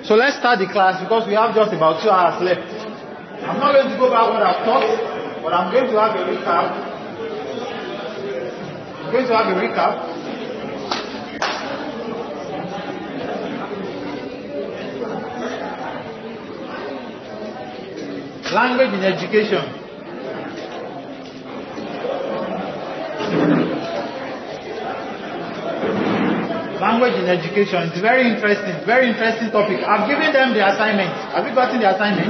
So let's start the class because we have just about 2 hours left. I'm not going to go back what I've taught, but I'm going to have a recap. Language in education. Language in education. It's very interesting topic. I've given them the assignment. Have you gotten the assignment?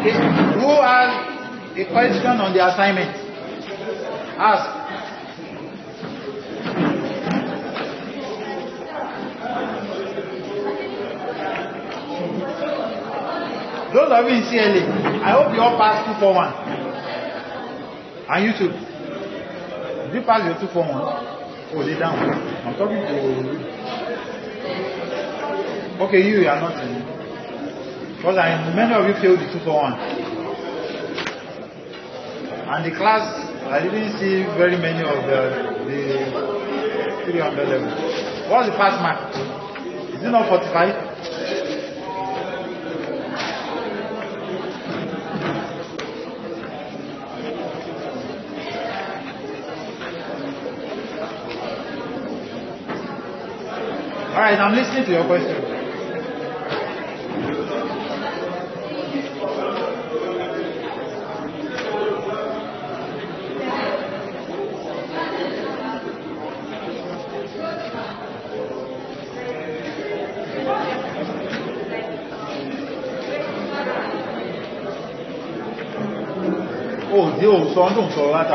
Okay. Who has a question on the assignment? Ask. Those of you in CLA, I hope you all pass 241. And you too. Did you pass your 241? Oh, lay down. I'm talking to you. Okay, you are not in. Because many of you failed the 241. And the class, I didn't see very many of the 300 level. What's the pass mark? Is it not 45? Alright, I'm listening to your question. Oh, Dio, so I don't know that.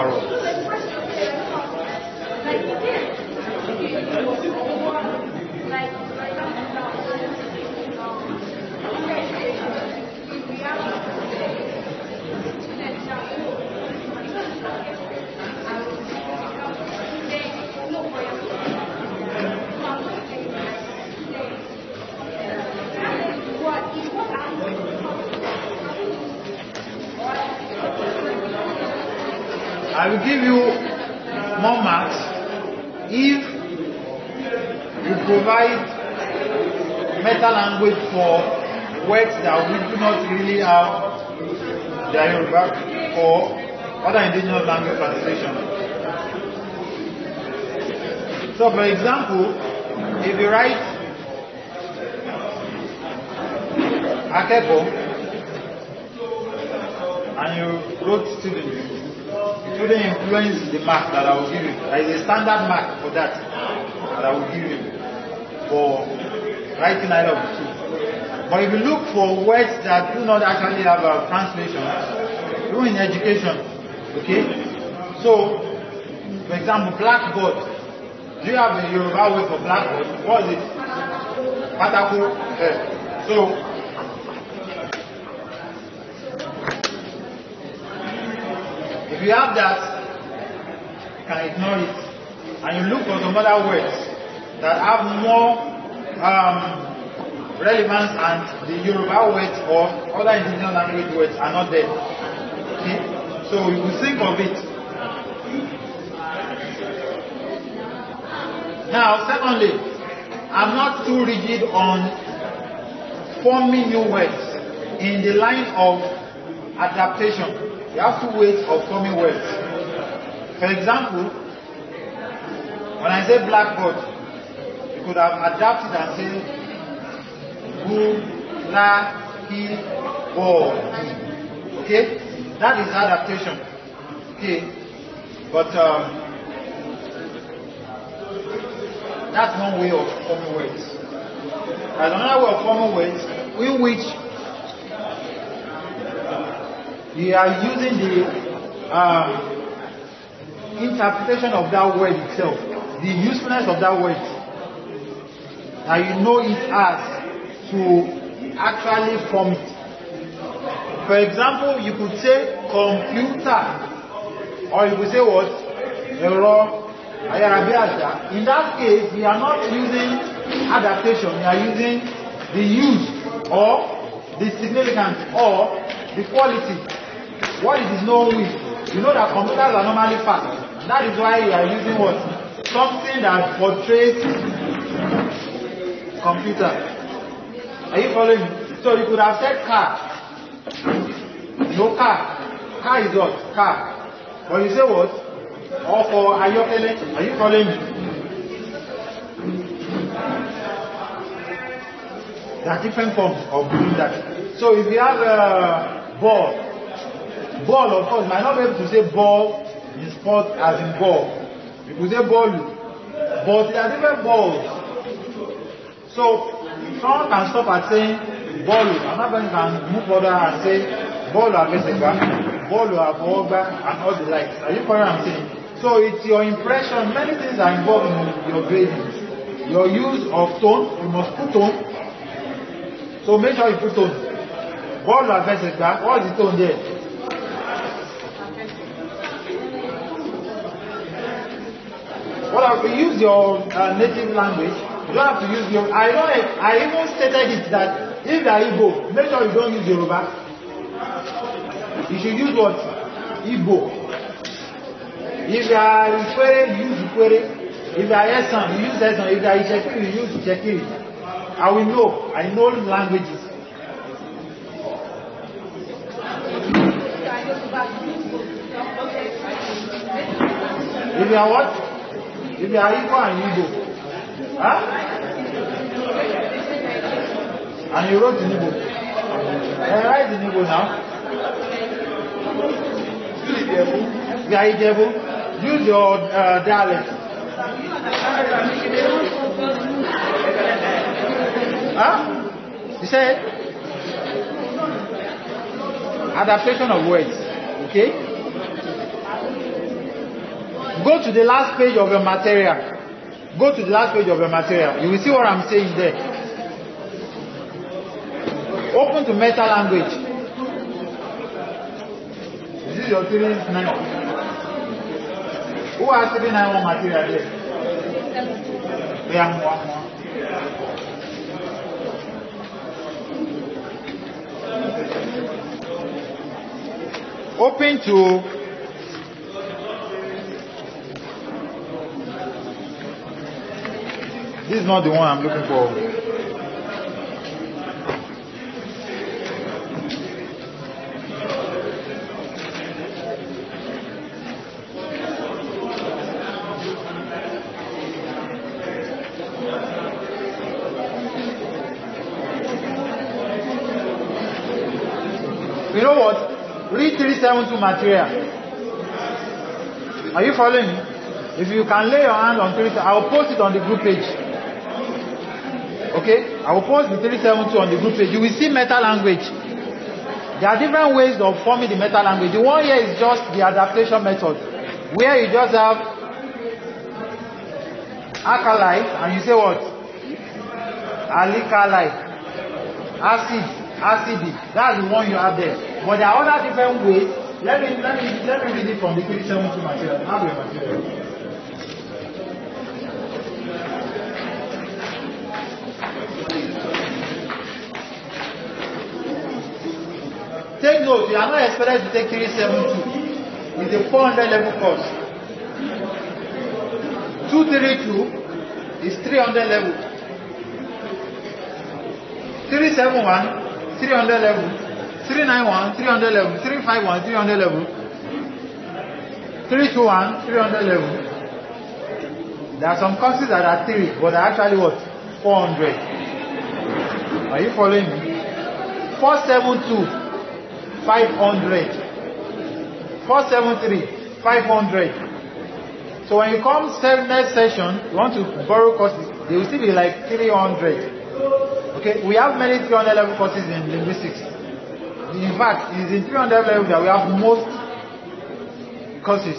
I will give you more marks if you provide meta language for words that we do not really have their Yoruba or other indigenous language translation. So for example, if you write Akeko and you wrote student, it wouldn't influence the mark that I will give you. There is a standard mark for that I will give you for writing either of the two. But if you look for words that do not actually have a translation, do in education, okay? So, for example, blackboard. Do you have a Yoruba word for blackboard? What is it? Patako. So, if you have that, you can ignore it. And you look for some other words that have more relevance and the Yoruba words or other indigenous language words are not there. Okay? So you will think of it. Now, secondly, I'm not too rigid on forming new words in the line of adaptation. You have 2 ways of forming words. For example, when I say blackboard, you could have adapted and say board. Okay? That is adaptation. Okay? But that's one way of forming words. There's another way of forming words in which you are using the interpretation of that word itself, the usefulness of that word, and you know it as to actually form it. For example, you could say computer, or you could say what? In that case, we are not using adaptation, we are using the use or the significance or the quality. What it is known with. You know that computers are normally fast. That is why you are using what? Something that portrays computer. Are you following me? So you could have said car. No car. Car is what? Car. But you say what? Or for ayokele. Are you following me? There are different forms of doing that. So if you have a ball, of course, might not be able to say ball in sport as in ball. You could say ball, but there are different balls. So someone can stop at saying ball. Another person can move further and say ball or besega, ball or aboga, and all the likes. Are you following what I'm saying? So it's your impression. Many things are involved in your grading. Your use of tone. You must put tone. So make sure you put tone. Ball or besega. What is the tone there? What if you use your native language? You don't have to use your. I even stated it that if you are Igbo, make sure you don't use Yoruba. You should use what? Igbo. If you are Ikwere, you use Ikwere. If you are Esan, you use Esan. If you are Ichekiri, you use Ichekiri. I will know. I know languages. If you are what? If you are Igbo and Igbo. Huh? And you wrote in Igbo. Write in Igbo now. If you are Ijebu, use your dialect. Huh? You said adaptation of words. Okay? Go to the last page of your material. Go to the last page of your material. You will see what I'm saying there. Open to meta language. This is your 391. Who has 391 material there? We have one more. Open to this is not the one I'm looking for. You know what? Read 372 material. Are you following me? If you can lay your hand on 372, I will post it on the group page. Okay? I will post the 372 on the group page. You will see meta language. There are different ways of forming the meta language. The one here is just the adaptation method, where you just have alkali and you say what? Alikali. Acidic. That's the one you have there. But there are other different ways. Let me read it from the 372 material. Have your material. Take note, you are not expected to take 372. It's a 400 level course. 232 is 300 level. 371, 300 level. 391, 300 level. 351, 300 level. 321, 300 level. There are some courses that are 3, but are actually what? 400. Are you following me? 472, 500. 473, 500. So when you come next session, you want to borrow courses, they will still be like 300. Okay, we have many 300 level courses in linguistics. In fact, it is in 300 level that we have most courses.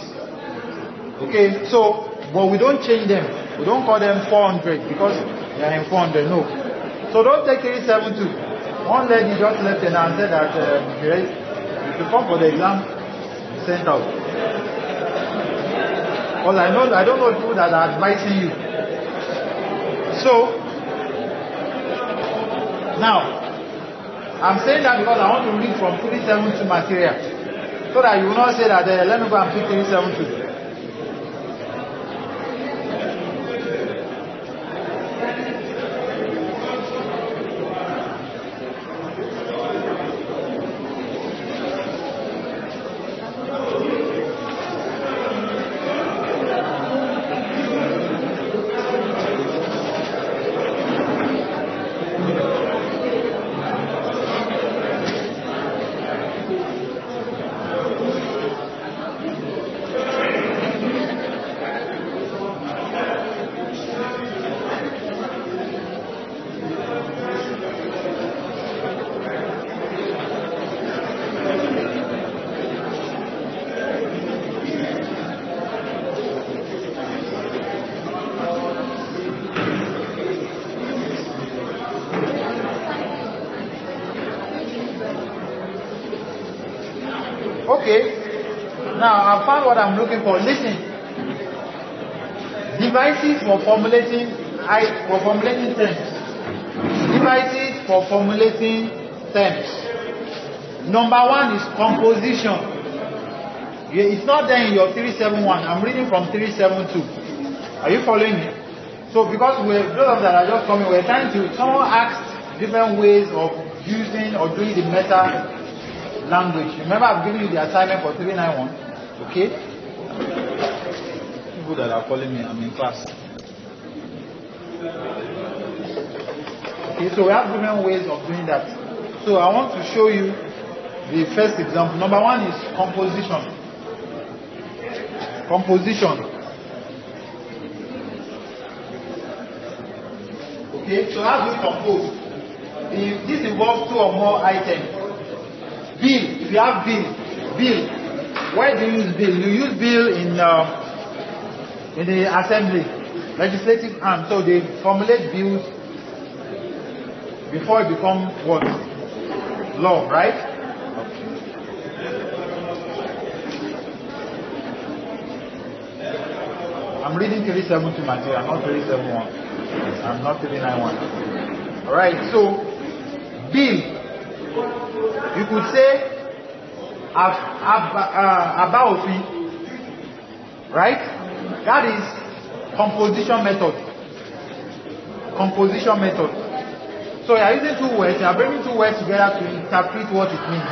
Okay, so, but we don't change them. We don't call them 400 because they are in 400, no. So don't take 372. One lady just left and said that if you come for the exam, sent out. Because I don't know people that are advising you. So, now, I'm saying that because I want to read from 372 material. So that you will not say that let me go and pick 372. Okay. Now I found what I'm looking for. Listen. Devices for formulating terms. Devices for formulating terms. Number one is composition. It's not there in your 371. I'm reading from 372. Are you following me? So because those of that are just coming, we're trying to, someone asked different ways of using or doing the meta language. Remember I've given you the assignment for 391. Okay? People that are calling me, I'm in class. Okay, so we have different ways of doing that. So I want to show you the first example. Number one is composition. Composition. Okay, so how do we compose? This involves two or more items. Bill, if you have bill. Why do you use bill? You use bill in the assembly, legislative arm. So they formulate bills before it becomes what? Law, right? I'm reading 372 material, not 371. I'm not 391. Alright, so bill. You could say about right? That is composition method. Composition method. So you are using two words, you are bringing two words together to interpret what it means.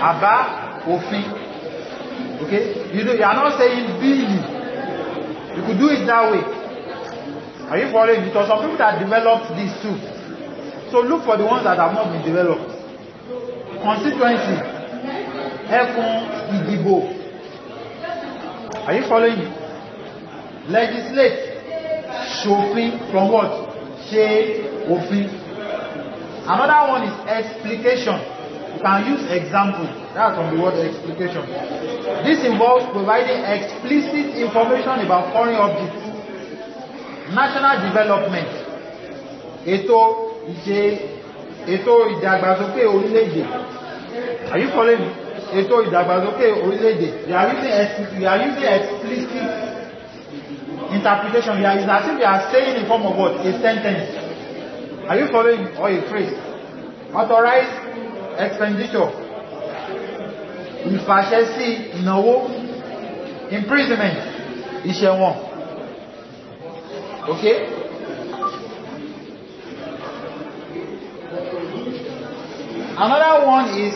Aba, ofin. Okay? You are not saying bill. You could do it that way. Are you following? Because some people that developed these too. So look for the ones that have not been developed. Constituency. Ẹkùn ìdìbò. Are you following me? Legislate. Ṣòfin from what? Ṣe òfin. Another one is explication. You can use example. That's from the word explication. This involves providing explicit information about foreign objects. National development. Ètò ìdàgbàsókè orílẹ̀-èdè. Are you following me? Ètò ìdàgbàsókè orílẹ̀-èdè. You are using explicit interpretation. It's as if you are saying in form of what? A sentence. Are you following me? Or a phrase? Authorized expenditure. Ìfàṣẹ sí ìnáwó. Imprisonment. Ìṣẹ̀wọ̀n. Okay? Another one is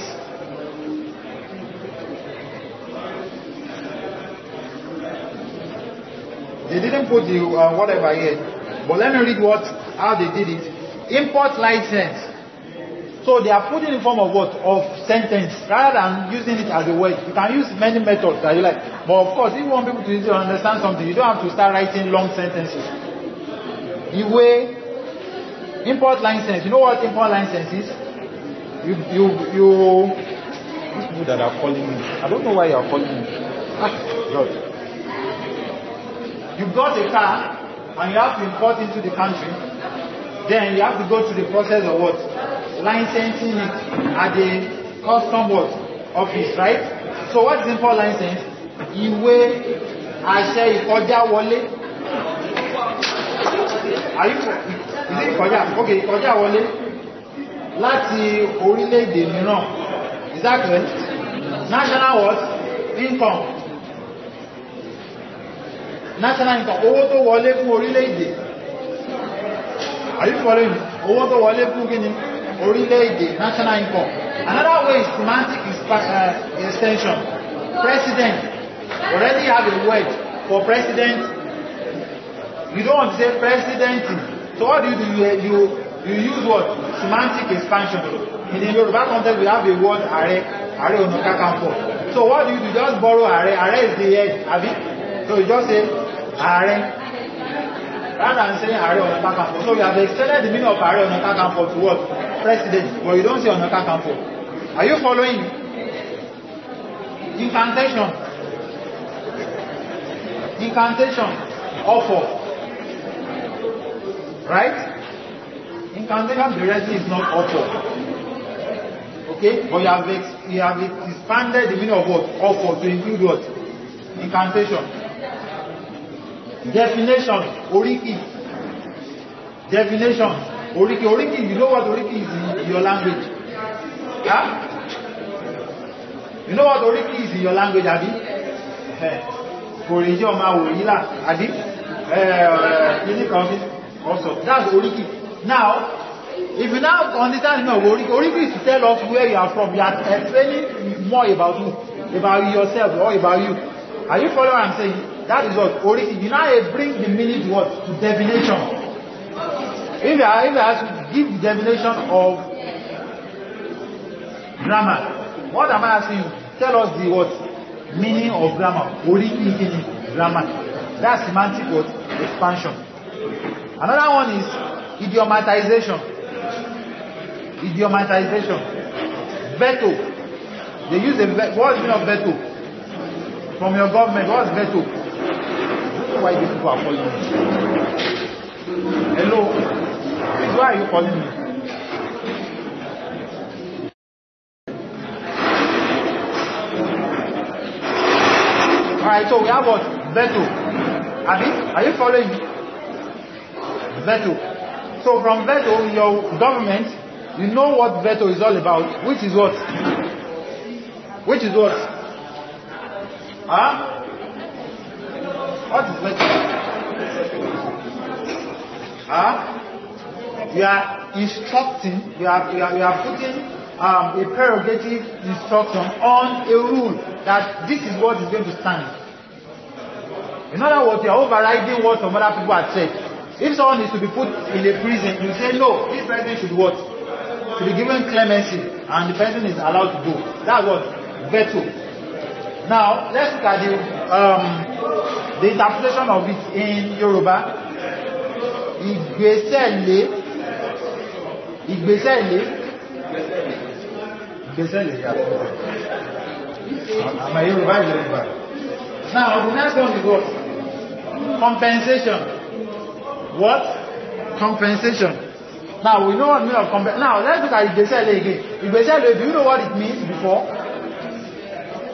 they didn't put the whatever here, but let me read how they did it. Import license. So they are putting in form of what? Of sentence rather than using it as a word. You can use many methods that you like, but of course, if you want people to understand something, you don't have to start writing long sentences. The way import license. You know what import license is? You these people that are calling me, I don't know why you are calling me. God. You got a car and you have to import into the country. Then you have to go through the process of what? Licensing it at the custom office, right? So what is import license? Ìwé àṣẹ ìkọjá wọlé. Are you? Is it ìkọjá? Okay, ìkọjá wọlé. Láti orílẹ̀-èdè mìíràn. Is that correct? National what? Income. National income. Owó tó wọlé fún orílẹ̀-èdè. Are you following me? Owó tó wọlé fún kíni? Orílẹ̀-èdè. National income. Another way is semantic extension. President. Already have a word for president. You don't want to say presidency. So what do? You use what? Semantic expansion. In the Yoruba context, we have the word Ààrẹ, Ààrẹ Ọ̀nà Kakanfò. So what do? You just borrow Ààrẹ. Ààrẹ is the head, have it? So you just say Ààrẹ. Rather than saying Ààrẹ Ọ̀nà Kakanfò. So you have extended the meaning of Ààrẹ Ọ̀nà Kakanfò to what? President. But you don't say Ọ̀nà Kakanfò. Are you following? Incantation. Incantation. Offer. Right? Incantation directly is not offer. Okay? But you have expanded the meaning of what? Offer to include what? Incantation. Definition. Oriki. Definition. Oriki. Oriki. You know what Oriki is in your language? Yeah? You know what Oriki is in your language, Abi? Oriki or Mawila, Abi? Also, that's Oriki. Now, if you now understand Oriki is to tell us where you are from. You are explaining more about you, about yourself, or about you. Are you following what I'm saying? That is what Oriki. You now bring the meaning to what? To definition. If you have to give the definition of grammar, what am I asking you? Tell us the what? Meaning of grammar. Oriki meaning grammar. That's semantic what? Expansion. Another one is idiomatization. Idiomatization. Veto. They use a veto. What is the meaning of veto? From your government, what is veto? I don't know why these people are calling me. Hello? Please, why are you calling me? Alright, so we have what? Veto. Are you following me? Veto. So from veto, your government, you know what veto is all about, which is what? Which is what? Huh? What is veto? Huh? We are instructing, we are putting a prerogative instruction on a rule that this is what is going to stand. In other words, you are overriding what some other people have said. If someone is to be put in a prison, you say no, this person should what? To be given clemency, and the person is allowed to go. That's what? Veto. Now, let's look at the interpretation of it in Yoruba. Igbesele. I'm a Yoruba. Now, the next one is what? Compensation. What? Compensation. Now, we know what meaning of compensation. Now, let's look at Igbesele again. Igbesele, do you know what it means before?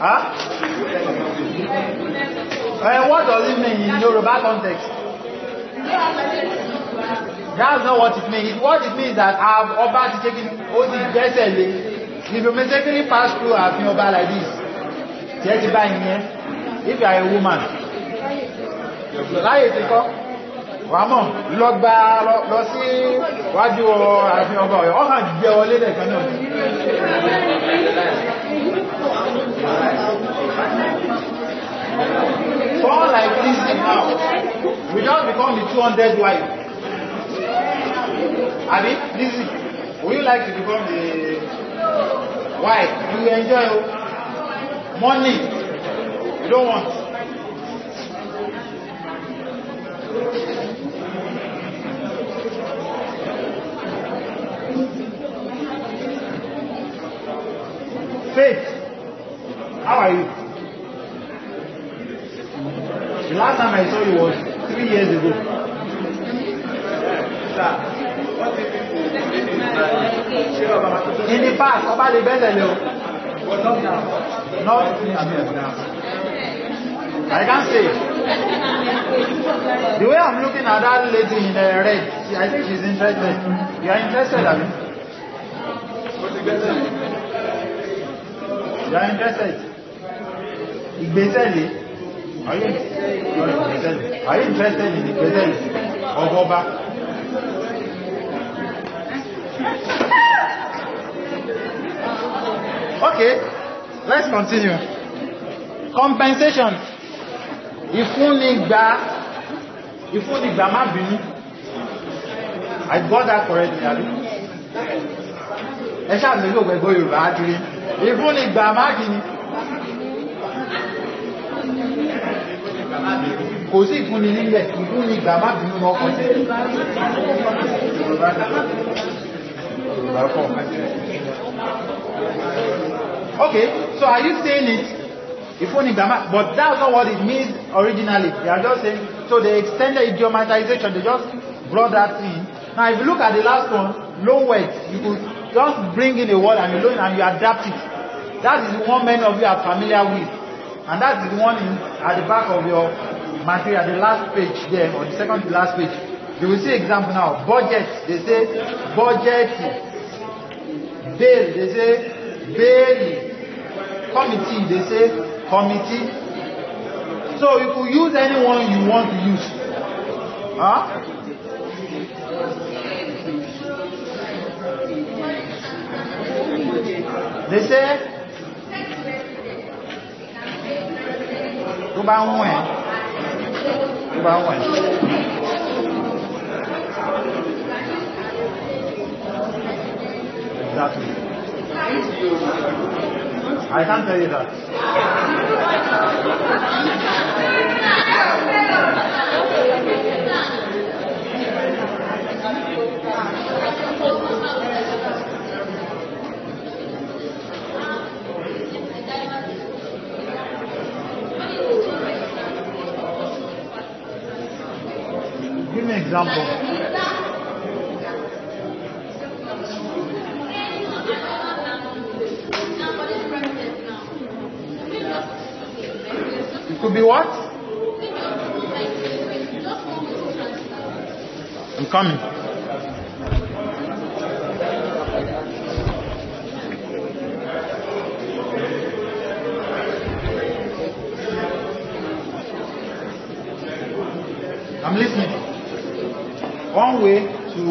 Huh? What does it mean in Yoruba context? That's not what it means. What it means is that I've Oba taking Igbesele. If you mistakenly pass through a Oba like this, if you are a woman, Ramon, lọ sí wájú àfihàn ọba ọ̀yọ́, ọ̀hàn jẹ́ wọlé lẹ́ẹ̀kan náà. Someone like this now, we just become the 200 wife. Abi, this is, would you like to become the wife? You enjoy money, you don't want. Faith, how are you? The last time I saw you was 3 years ago. In the past, about the better not I can't say. The way I'm looking at that lady in red, I think she's interested. You are interested, Abi? You are interested? Igbesele? Are you interested in Igbesele of Oba? Okay, let's continue. Compensation. Ìfúnnigbà má bínú. I got that correctly, Abi. Ẹ ṣáà mi ló gbẹ̀gbọ́ Yorùbá ákiri. Ìfúnnigbà má bínú. Kò sí ìfúnni nílẹ̀, ìfúnnigbà má bínú lọ́kọ̀ sí. Okay, so are you saying it? But that's not what it means originally. They are just saying, so they extended idiomatization, they just brought that in. Now if you look at the last one, loan words, you could just bring in a word and you learn and you adapt it. That is the one many of you are familiar with. And that is the one at the back of your material, the last page there, or the second to last page. You will see example now. Budget, they say budget. Bail, they say bail. Committee, they say committee. So you could use anyone you want to use. Huh? They say exactly. I can't tell you that. Give me an example. It could be what? I'm coming. I'm listening. One way to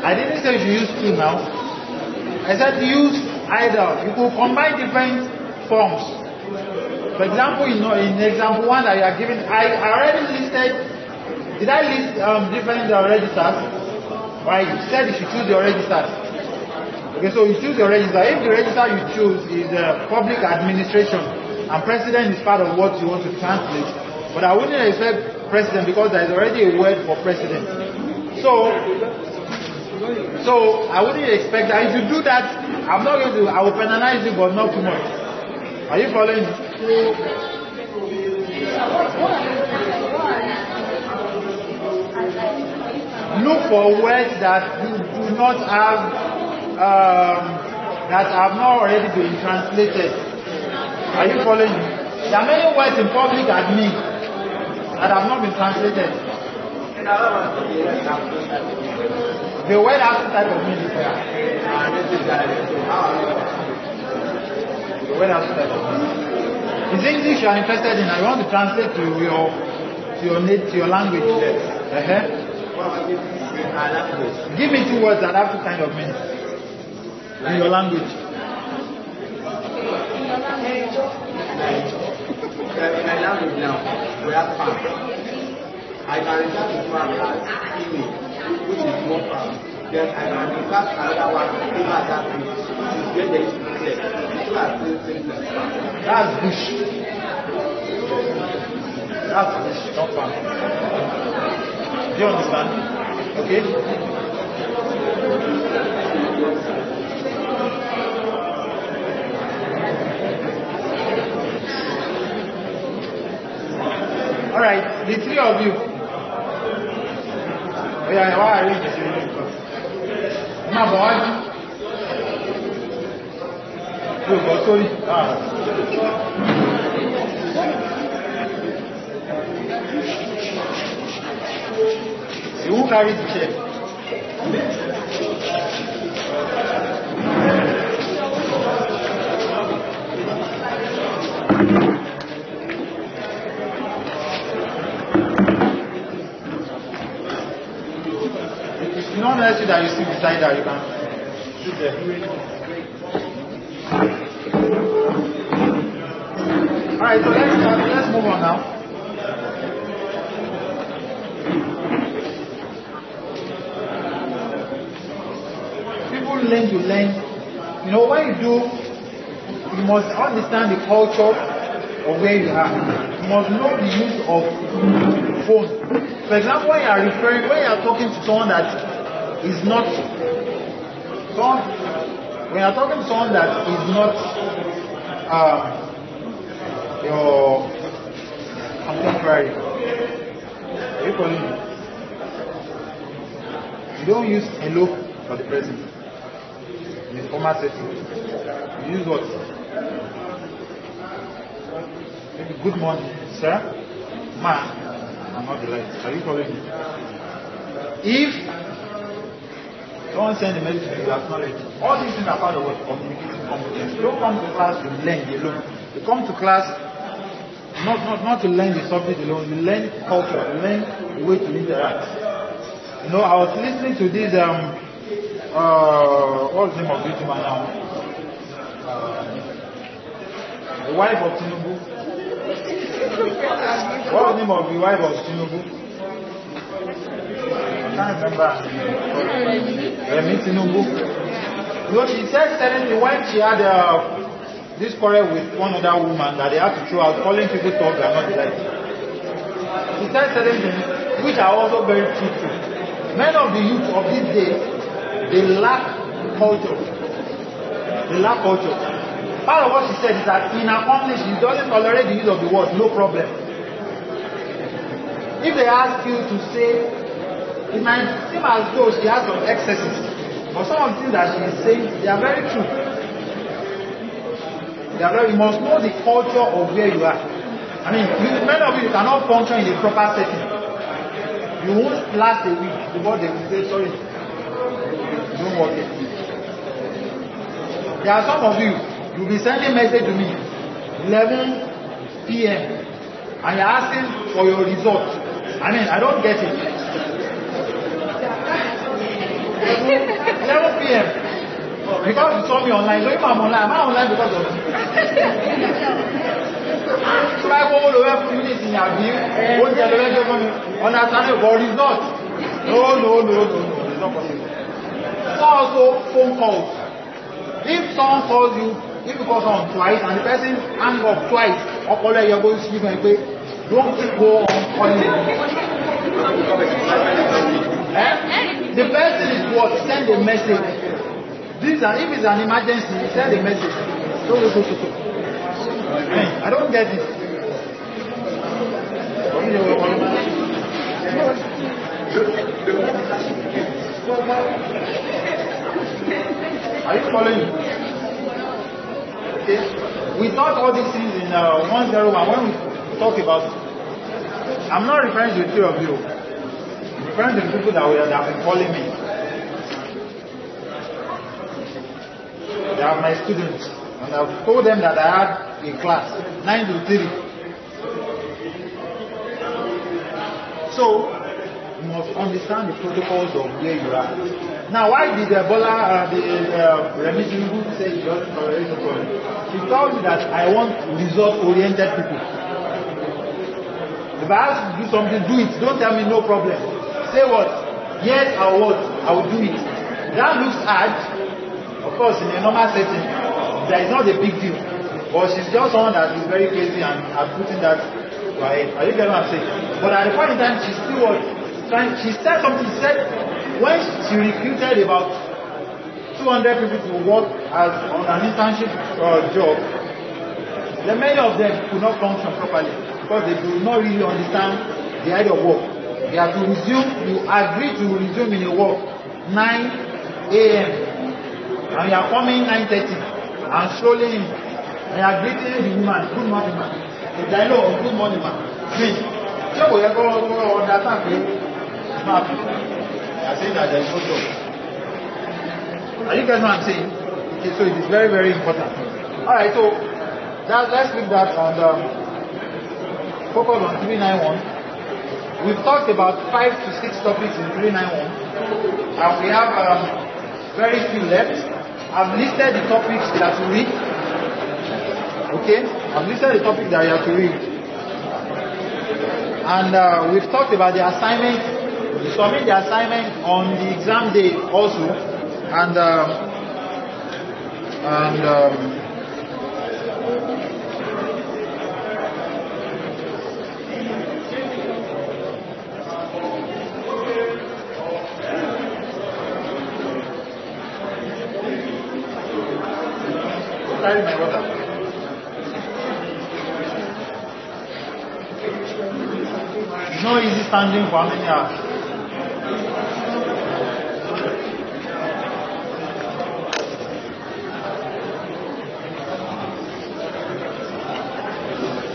I didn't say you should use two now. I said use either. You could combine different forms. For example, in example one that you are giving, I already listed. Did I list different registers? Right? You said you should choose your registers. Okay, so you choose your register. If the register you choose is public administration and president is part of what you want to translate, but I wouldn't expect president because there is already a word for president. So I wouldn't expect that. If you do that, I will penalize you, but not too much. Are you following me? Look for words that you do not have, that have not already been translated. Are you following me? There are many words in public admin that have not been translated. The word has two types of meaning. The word has two types of meaning. Is English you are interested in? I want to translate to your language. Give me two words that have two kinds of meaning in your language. In my language now, we have farm. I can refer to farm as image, which is more farm. Then I can refer to another one, over that which is where there is clear. Two are two things like farm. That's bush. That's bush, not farm. Do you understand? Okay? Alright, the three of you. Oh yeah, why are you this? No, boy. Oh, God, sorry. You won't carry the chair. It's not necessary that you sit beside that, you can sit there. Alright, so let's move on now. People learn to learn. You know, when you do, you must understand the culture of where you are. You must know the use of phone. For example, when you are talking to someone that is not, when you are talking to someone that is not your contemporary. Are you following me? You don't use hello for the present. In the formal setting. You use what? Maybe good morning, sir. Ma, I'm not the light. Are you following me? If someone send a message to you, acknowledge. All these things are part of what? Communicating competence. You don't come to class to learn alone. You come to class not to learn the subject alone. You learn culture. You learn the way to interact. You know, I was listening to this what's the name of this woman now? The wife of Tinubu. What's the name of the wife of Tinubu? I can't remember. Tinubu. You know, she said suddenly when she had this quarrel with one other woman that they had to throw out, calling people thugs and not the like. She said certain things which are also very truthful. Many of the youth of these days, they lack culture. They lack culture. Part of what she said is that in her company she doesn't tolerate the use of the word no problem. If they ask you to say, it might seem as though she has some excesses, but some of the things that she is saying, they are very true. You must know the culture of where you are. I mean, many of you cannot function in a proper setting. You won't last a week before they will say, sorry, don't work it. There are some of you, you'll be sending message to me 11 p.m. and you're asking for your result. I mean, I don't get it. 11 p.m. Because you saw me online. So if I'm online, am I online because of you? So I go all the way for minutes in your view. Understand it, but it's not. No. It's not possible. So also phone calls. If someone calls you, if you call someone twice and the person hangs up twice, or call you're going to sleep and pay, don't go on calling. The person is what? Send a message. If it's an emergency, send a message. I don't get it. Are you following me? Okay. We taught all these things in 101 when we talk about. I'm not referring to the three of you. I'm referring to the people that have been calling me. They are my students, and I've told them that I had a class 9 to 3. So you must understand the protocols of where you are. Now, why did Ebola, Remi Tinubu say he doesn't tolerate the problem? He told me that I want result-oriented people. If I ask you to do something, do it. Don't tell me no problem. Say what? Yes, I will do it. That looks hard. Of course, in a normal setting, there is not a big deal. But she's just someone that is very crazy and putting that right. Are you getting what I'm saying? But at the point in time, she still was trying. She said something. She said when she recruited about 200 people to work on an internship job, then many of them could not function properly because they do not really understand the idea of work. They have to resume. You agree to resume in your work 9 a.m. and you are coming 9:30 and strolling in and you are greeting the woman, good morning man. The dialogue of good morning man. Please, you will understand me. I say that there is no job. Are you guys what I'm saying? Okay, so it is very, very important. Alright, so let's leave that and focus on 391. We've talked about 5 to 6 topics in 391 and we have very few left. I've listed the topics that you read. Okay? I've listed the topics that you have to read. And we've talked about the assignment. You submit the assignment on the exam day also. And carry my water. not easy standing for how many hours?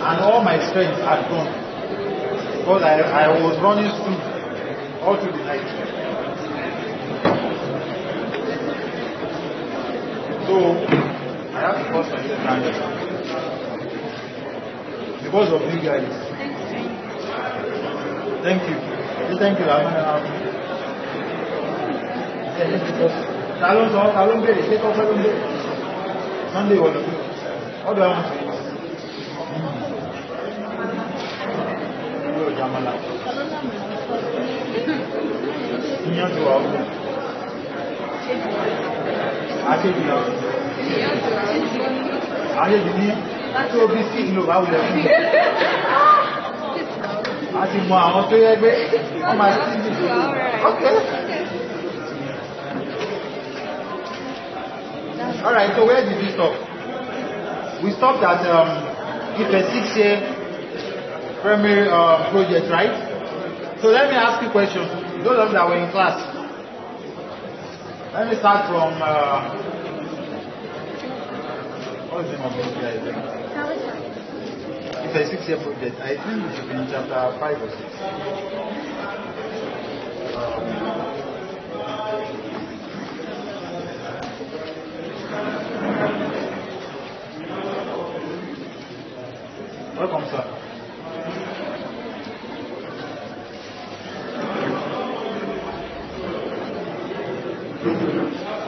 And all my strength had gone because I was running through all through the night. So I have to pause myself down because of you guys. Thank you. Thank you. Salon, Sunday was what do I want to eat? Jamala. Ìyàn ti wà ó. Àṣejì náà. Àṣejì ní láti obi sí ìlú bá wulẹ̀ fún mi. A ti mọ àwọn tó yẹ gbé wọ́n máa sí ìlú. Okay. Alright, so where did we stop? We stopped at if a 6-year primary project, right? So let me ask you a question. Those of you that were in class, let me start from what is the name of this guy? It's a 6-year project. I think it should be in chapter 5 or 6. Welcome, sir.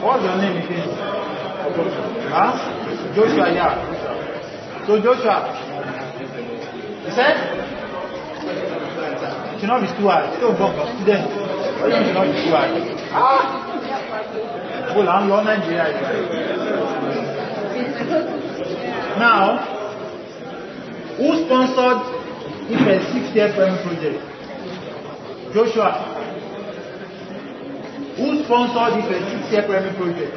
What's your name again? Huh? Joshua, yeah. So Joshua, you said? It should not be too hard. Still born for students. Why it should not be too hard? Well, I'm in Nigeria. Now, who sponsored a 6-year primary project? Joshua. Who sponsored the 6-year primary project?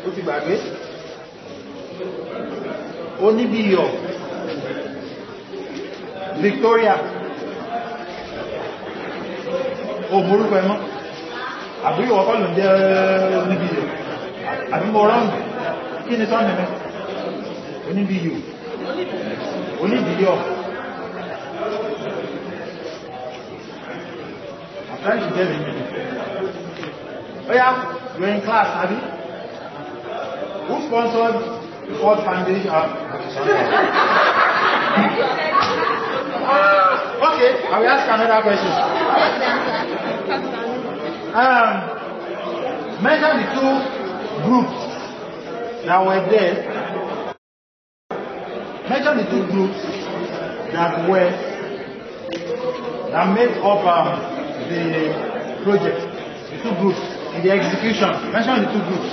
Ó ti gbàgbé? Oníbíyọ̀. Victoria. O morúkọ ẹmọ́. Àbí ìwọ̀ kọ́ ló ń jẹ́ oníbíyọ̀. Àbí mo rán kí ni sọ́nà mẹ́? Oníbíyọ̀. Oníbíyọ̀. Trying to get it. Oh yeah, you're in class, Abby. Who sponsored the Ford Foundation? Okay, I will ask another question. Mention the 2 groups that were there. Mention the 2 groups that made up the project, the 2 groups in the execution. Mention the 2 groups.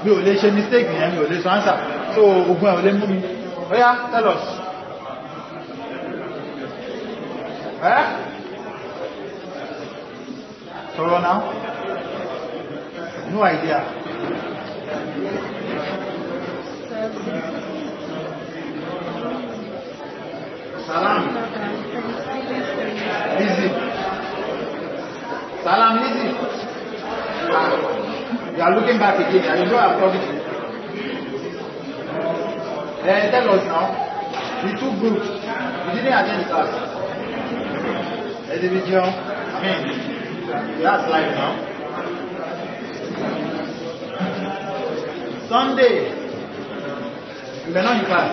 We will make a mistake in we will answer. So, Ogun will let me. Oh yeah, tell us. So now? No idea. Salam. Easy. Salam, easy. You are looking back again and you know I'm talking to you. Tell us now, the 2 groups, you didn't attend class. Individual, that's life now. Sunday, you were not in class.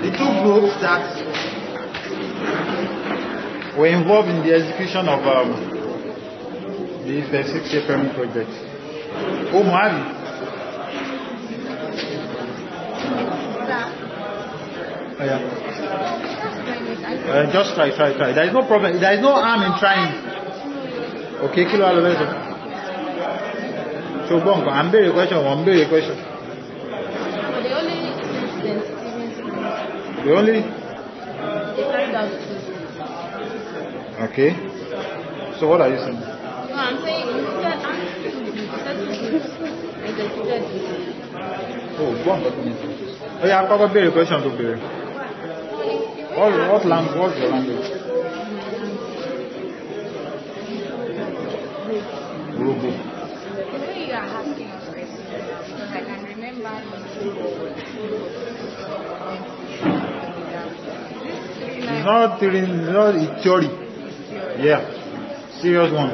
The 2 groups that were involved in the execution of the 6-year primary project. Oh, Mohavi. Oh, yeah. Just try. There is no problem. There is no harm in trying. Okay, kilo alobeso. So, bongo, I'm very question. The only. Okay. So what are you saying? No, I'm saying Oh, one document. Oh yeah, I've got a question to be. What language? What's your language? Urugu. You are asking us questions because I can remember. It's not theory. Yeah, serious one.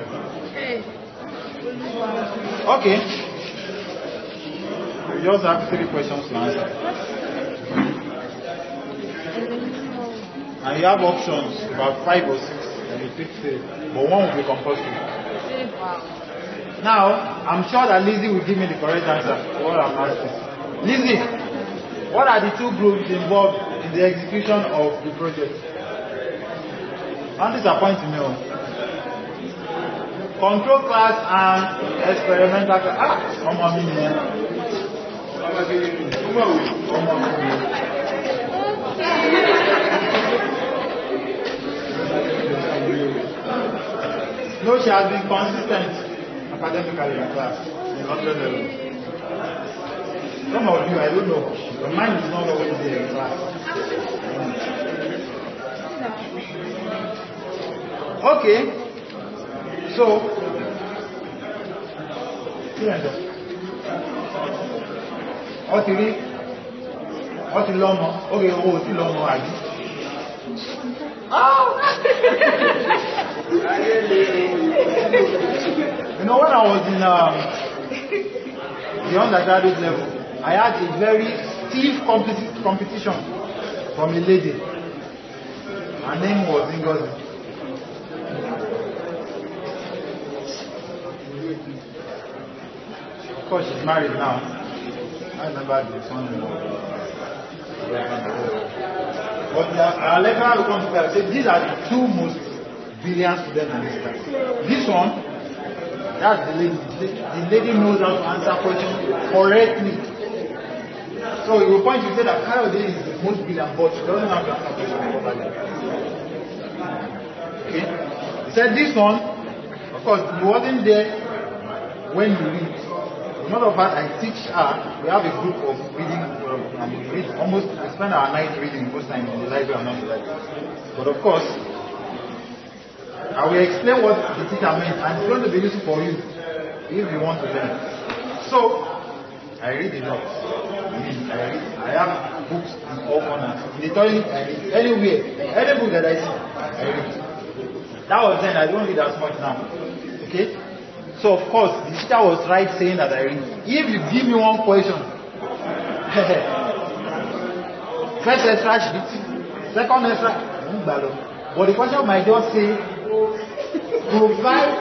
Okay. You just have 3 questions to answer. And you have options, about 5 or 6, and you pick 3. But one will be compulsory. Now, I'm sure that Lizzie will give me the correct answer to what I'm asking. Lizzie, what are the 2 groups involved in the execution of the project? Don't disappoint me. Control class and experimental class. Come on, no, she has been consistent academically in class. Some of you, I don't know. Your mind is not always there in class. Okay. So, what is Lomo? Okay, oh, it's Lomo, You know, when I was in the undergraduate level, I had a very stiff competition from a lady. Her name was Ngozi. Of course, she's married now. I remember the son-in-law. But our lecturer will come to say these are the 2 most brilliant students in this class. This one, that's the lady. The lady knows how to answer questions correctly. So you will point to say that Kayode is the most brilliant, but she doesn't have to answer questions properly. Okay? He said this one, of course, he wasn't there when you read. None of us, I teach her, we have a group of reading, and we read almost, we spend our night reading most times in the library and not the library. But of course, I will explain what the teacher meant, and it's going to be useful for you if you want to learn. So, I read a lot. I have books in all corners. In the toilet, I read. Anywhere, any book that I see, I read. That was then, I don't read as much now. Okay? So of course, the teacher was right saying that I read. If you give me one question, first extra sheet, second extra, but the question might just say, provide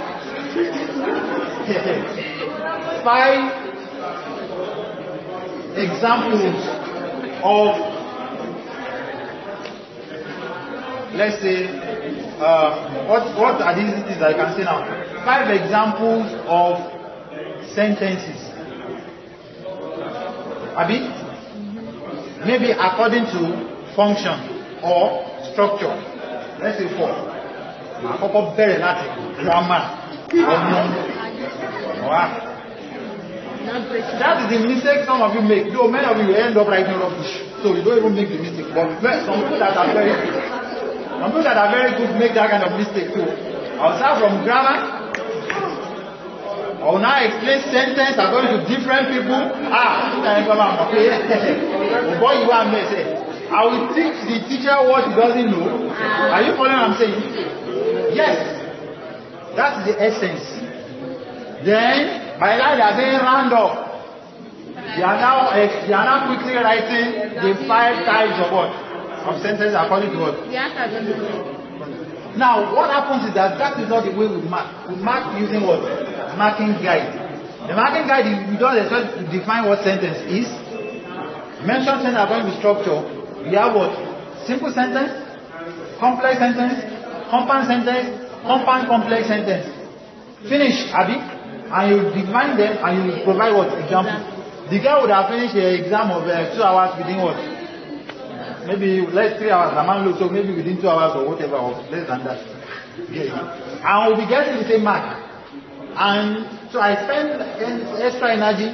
5 examples of, let's say, what are these things that I can say now? 5 examples of sentences. Abi? Maybe according to function or structure. Let's say 4. Grammar. That is the mistake some of you make. Though many of you end up writing rubbish. So you don't even make the mistake. But some people that are very good make that kind of mistake too. I'll start from grammar. I will now explain sentence according to different people. Boy, you are me say. I will teach the teacher what he doesn't know. Are you following what I'm saying? Yes. That's the essence. Then, by that they are saying round up. They are now quickly writing the 5 types of what? Of sentences according to what? Now, what happens is that is not the way we mark. We mark using what? Marking guide. The marking guide, you don't expect to define what sentence is. Mention sentence according to structure. We have what? Simple sentence, complex sentence, compound sentence, compound complex sentence. Finish, Abi, and you define them and you provide what? Example. The guy would have finished the exam of 2 hours within what? Maybe less 3 hours. So maybe within 2 hours or whatever, or less than that. Okay. And we'll be getting the same mark. And so I spend extra energy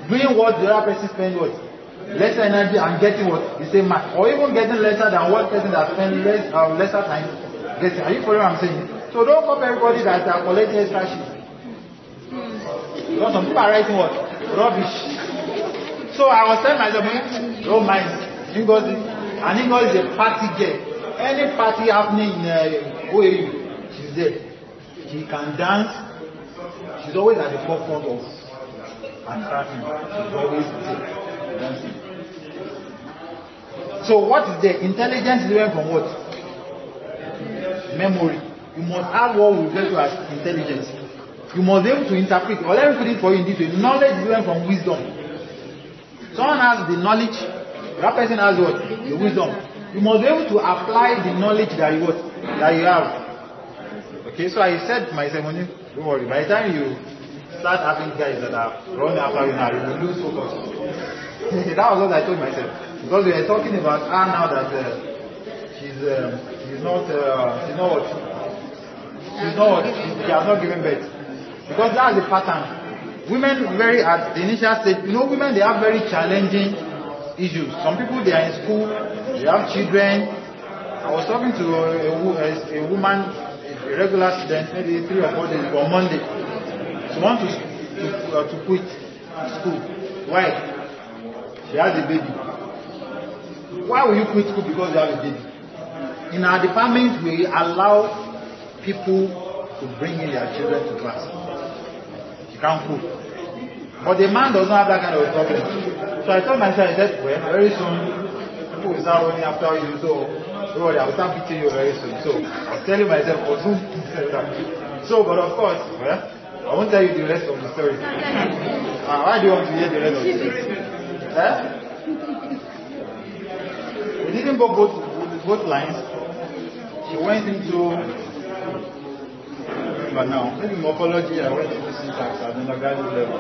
doing what the other person spends what? Lesser energy and getting what? The same mark. Or even getting lesser than what person that spends lesser time getting. Are you following what I'm saying? So don't copy everybody that are collecting extra shit. Because some people are writing what? Rubbish. So I was telling myself, don't mind. Ngozi. And Ngozi is a party girl. Any party happening in OAU, she's there. She can dance. She's always at the forefront of attracting. She's always there. So what is the intelligence learned from what? Memory. You must have what we refer to as intelligence. You must be able to interpret. Or let me put it for you in this way. Knowledge is learned from wisdom. Someone has the knowledge, that person has what? The wisdom. You must be able to apply the knowledge that you have. Okay, so I said to myself, don't worry, by the time you start having guys that are running after you now, you will lose focus. That was what I told myself. Because we are talking about her now that she has not given birth. Because that's the pattern. Women at the initial stage, women, they have very challenging issues. Some people, they are in school, they have children. I was talking to a woman, a regular student, maybe 3 or 4 days ago, on Monday. She wants to quit school. Why? She has a baby. Why will you quit school because you have a baby? In our department, we allow people to bring in their children to class. You can't cook. But the man does not have that kind of problem. So I told myself, I said, well, very soon, people will start running after you, so don't worry, I will start beating you very soon. So I was telling myself, but of course, well, I won't tell you the rest of the story. Why do you want to hear the rest of the story? We didn't go both lines. She went into, but now, maybe morphology, I went into syntax at undergraduate level.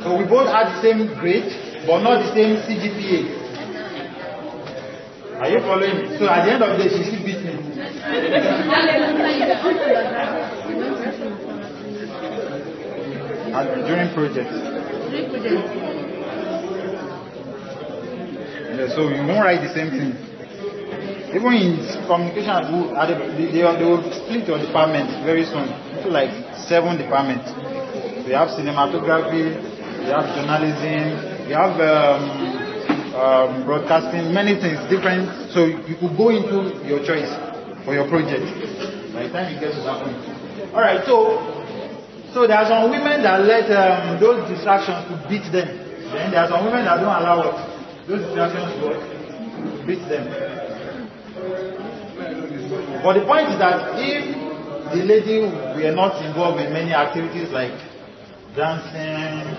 So we both had the same grade, but not the same CGPA. Are you following me? So at the end of the day, she still beat me. During projects. Yeah, so you won't write the same thing. Even in communication, they will split your departments very soon into like 7 departments. So you have cinematography, you have journalism, you have broadcasting, many things different. So you could go into your choice for your project by the time you get to that point. Alright, so there are some women that let those distractions to beat them. Then there are some women that don't allow those distractions to beat them. But the point is that if the lady were not involved in many activities like dancing,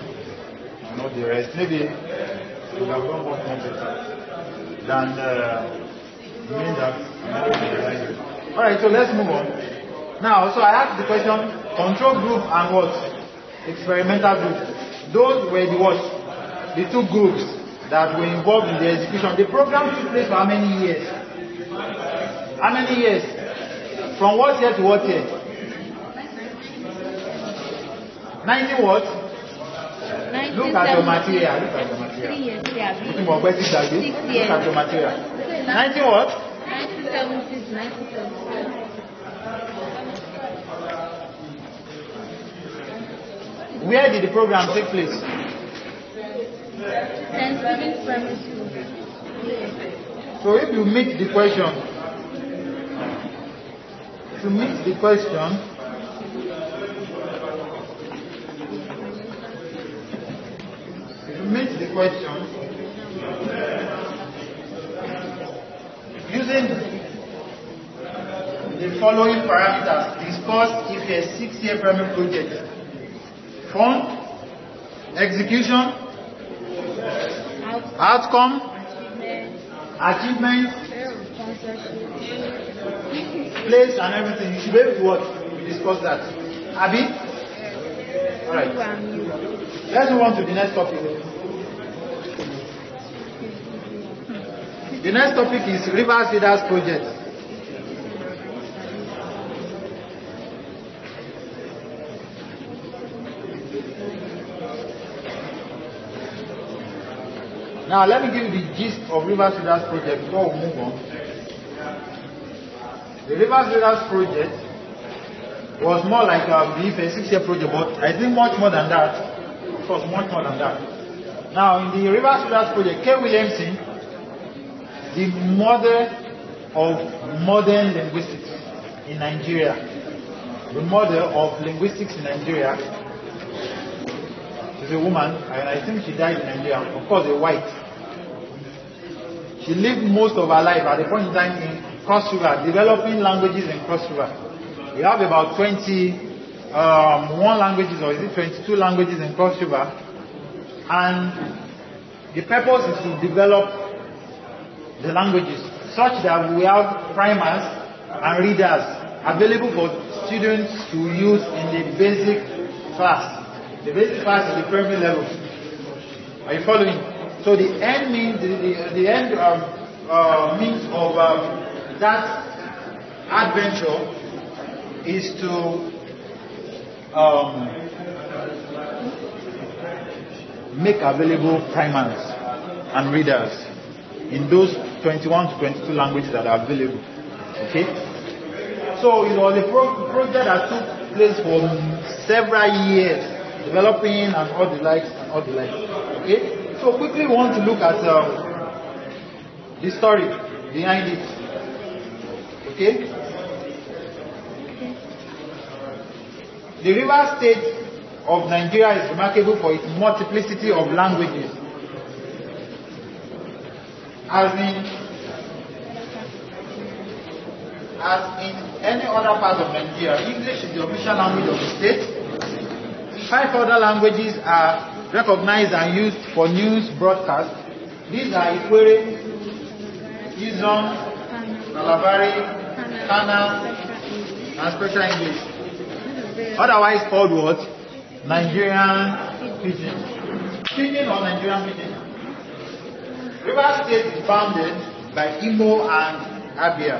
the rest, maybe we have done much more better than men that. Alright, so let's move on. Now, so I asked the question, control group and what? Experimental group. Those were the 2 groups that were involved in the execution. The program took place for how many years? How many years? From what year to what year? 90 what? Look at your material. 3 years. Look at your material. 90 what? 1976, 1977. Where did the program take place? St. Stephen's Primary School. So if you meet the question, using the following parameters, discuss if a 6-year primary project: fund, execution, outcome, achievement, place, and everything. You should be able to what? Discuss that. Abi? Alright. Let's move on to the next topic. The next topic is Rivers Feeders Project. Now let me give you the gist of Rivers Leaders Project before we move on. The Rivers Leaders Project was more like a 6-year project, but I think much more than that. It was much more than that. Now in the Rivers Leaders Project, K. Williamson, the mother of modern linguistics in Nigeria, the mother of linguistics in Nigeria, she's a woman, and I think she died in Nigeria, of course a white. She lived most of her life at the point in time in Cross River, developing languages in Cross River. We have about 21 languages, or is it 22 languages in Cross River, and the purpose is to develop the languages such that we have primers and readers available for students to use in the basic class. The basic class is the primary level. Are you following? So the end means the end means of that adventure is to make available primers and readers in those 21 to 22 languages that are available. Okay? So it was a project that took place for several years, developing and all the likes and all the likes. Okay? So quickly we want to look at the story behind it. Okay? The River State of Nigeria is remarkable for its multiplicity of languages. As in any other part of Nigeria, English is the official language of the state. 5 other languages are recognized and used for news broadcast. These are Ikwere, Izon, Kalabari, Kana, and Special English. Otherwise called what? Nigerian Pidgin. Pidgin or Nigerian Pidgin. River State is bounded by Imo and Abia,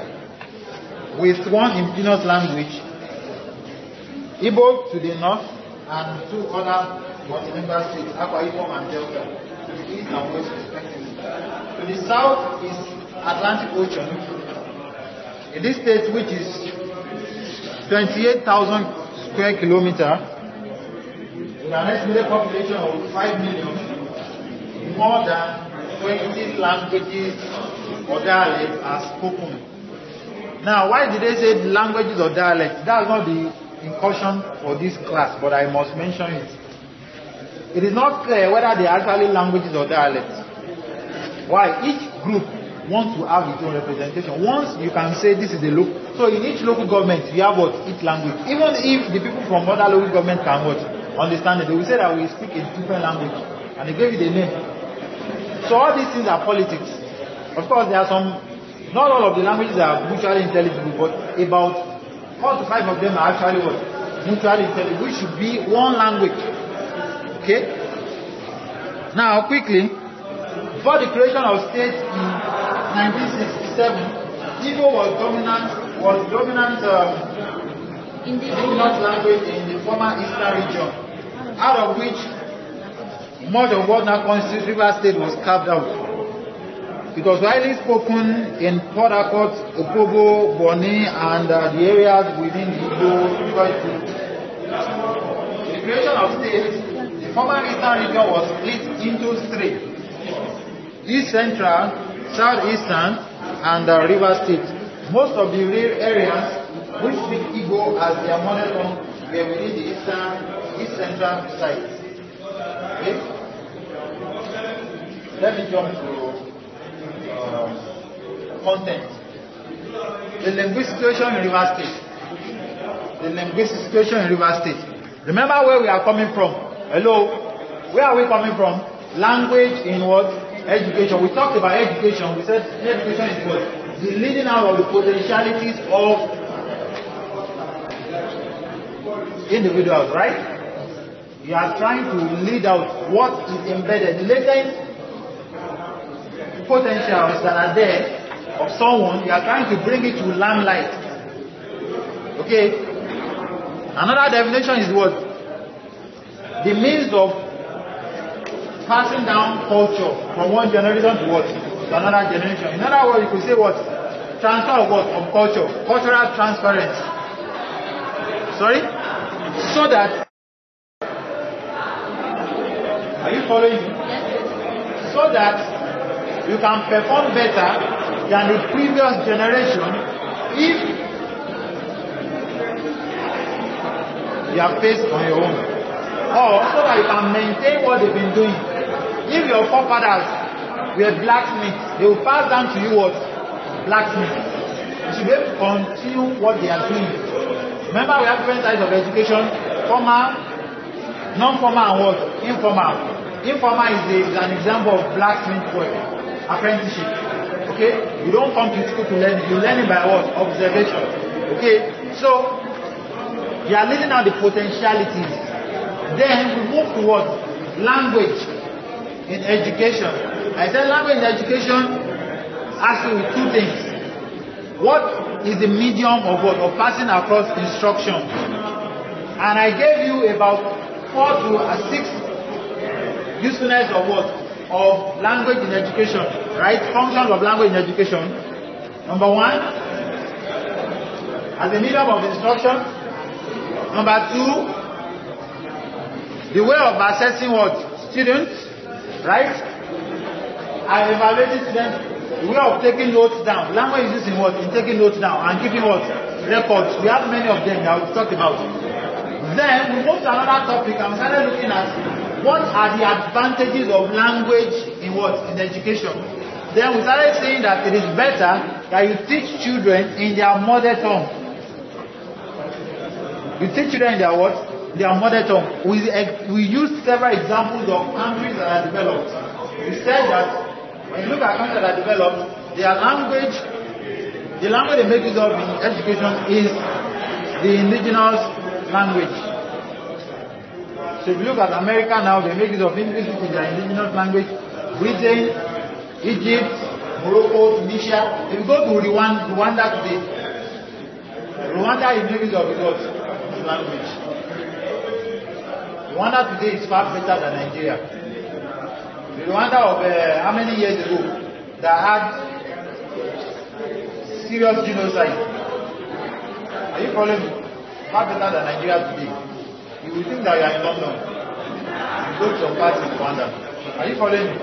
with one indigenous language, Igbo to the north, and 2 other multilingual states, Akwa Ibom and Delta, to the east and west respectively. To the south is Atlantic Ocean. In this state, which is 28,000 square kilometers, with an estimated population of 5 million, more than 20 languages or dialects are spoken. Now, why did they say languages or dialects? That's not the incursion for this class, but I must mention it. It is not clear whether they are actually languages or dialects. Why? Each group wants to have its own representation. Once you can say this is the local, so in each local government you have what? Each language. Even if the people from other local government can what? Understand it, they will say that we speak a different language, and they gave it a name. So all these things are politics. Of course, there are some, not all of the languages are mutually intelligible, but about 4 to 5 of them are actually what? Mutually intelligible, which should be one language. Okay? Now, quickly, before the creation of state in 1967, Igbo was dominant indigenous language in the former eastern region, out of which much of what now constitutes River State was carved out. It was widely spoken in Port Harcourt, Opobo, Bonny, and the areas within the Igbo River. The creation of states, the former eastern region was split into 3: East Central, Southeastern, and River State. Most of the areas which speak Igbo as their mother tongue were within the East Central side. Okay? Let me jump to content. The linguistic situation in River State. The linguistic situation in River State. Remember where we are coming from. Hello? Where are we coming from? Language in what? Education. We talked about education. We said education is what? The leading out of the potentialities of individuals, right? You are trying to lead out what is embedded, latent potentials that are there of someone. You are trying to bring it to limelight. Okay? Another definition is what? The means of passing down culture from one generation to what? To another generation. In other words, you could say what? Transfer of what? Of culture. Cultural transference. Sorry? So that, are you following me? So that you can perform better than the previous generation if you are faced on your own. Or so that you can maintain what they've been doing. If your forefathers were blacksmiths, they will pass down to you what? Blacksmiths. You should be able to continue what they are doing. Remember, we have different types of education: formal, non-formal, and what? Informal. Informal is an example of blacksmith work, apprenticeship. Okay? You don't come to school to learn it. You learn it by what? Observation. Okay? So, you are learning out the potentialities. Then we move to what? Language in education. I said language in education has to do with two things. What is the medium of what? Of passing across instruction. And I gave you about 4 to 6 usefulness of what? Of language in education. Right? Functions of language in education. Number 1, as a medium of instruction. Number 2, the way of assessing what? Students, right? And evaluating students, the way of taking notes down. Language is used in what? In taking notes down and keeping what? Records. We have many of them that we've talked about. Then we move to another topic and we started looking at what are the advantages of language in what? In education. Then we started saying that it is better that you teach children in their mother tongue. You teach children in their what? Their mother tongue. We used several examples of countries that are developed. We said that when you look at countries that are developed, their language, the language they make use of in education is the indigenous language. So if you look at America now, they make use of English, which is their indigenous language. Britain, Egypt, Morocco, Tunisia. If you go to Rwanda today, Rwanda is making use of what? Language. Rwanda today is far better than Nigeria. The Rwanda of how many years ago that had serious genocide. Are you following me? Far better than Nigeria today. You will think that you are in London. You go to some parts in Rwanda. Are you following me?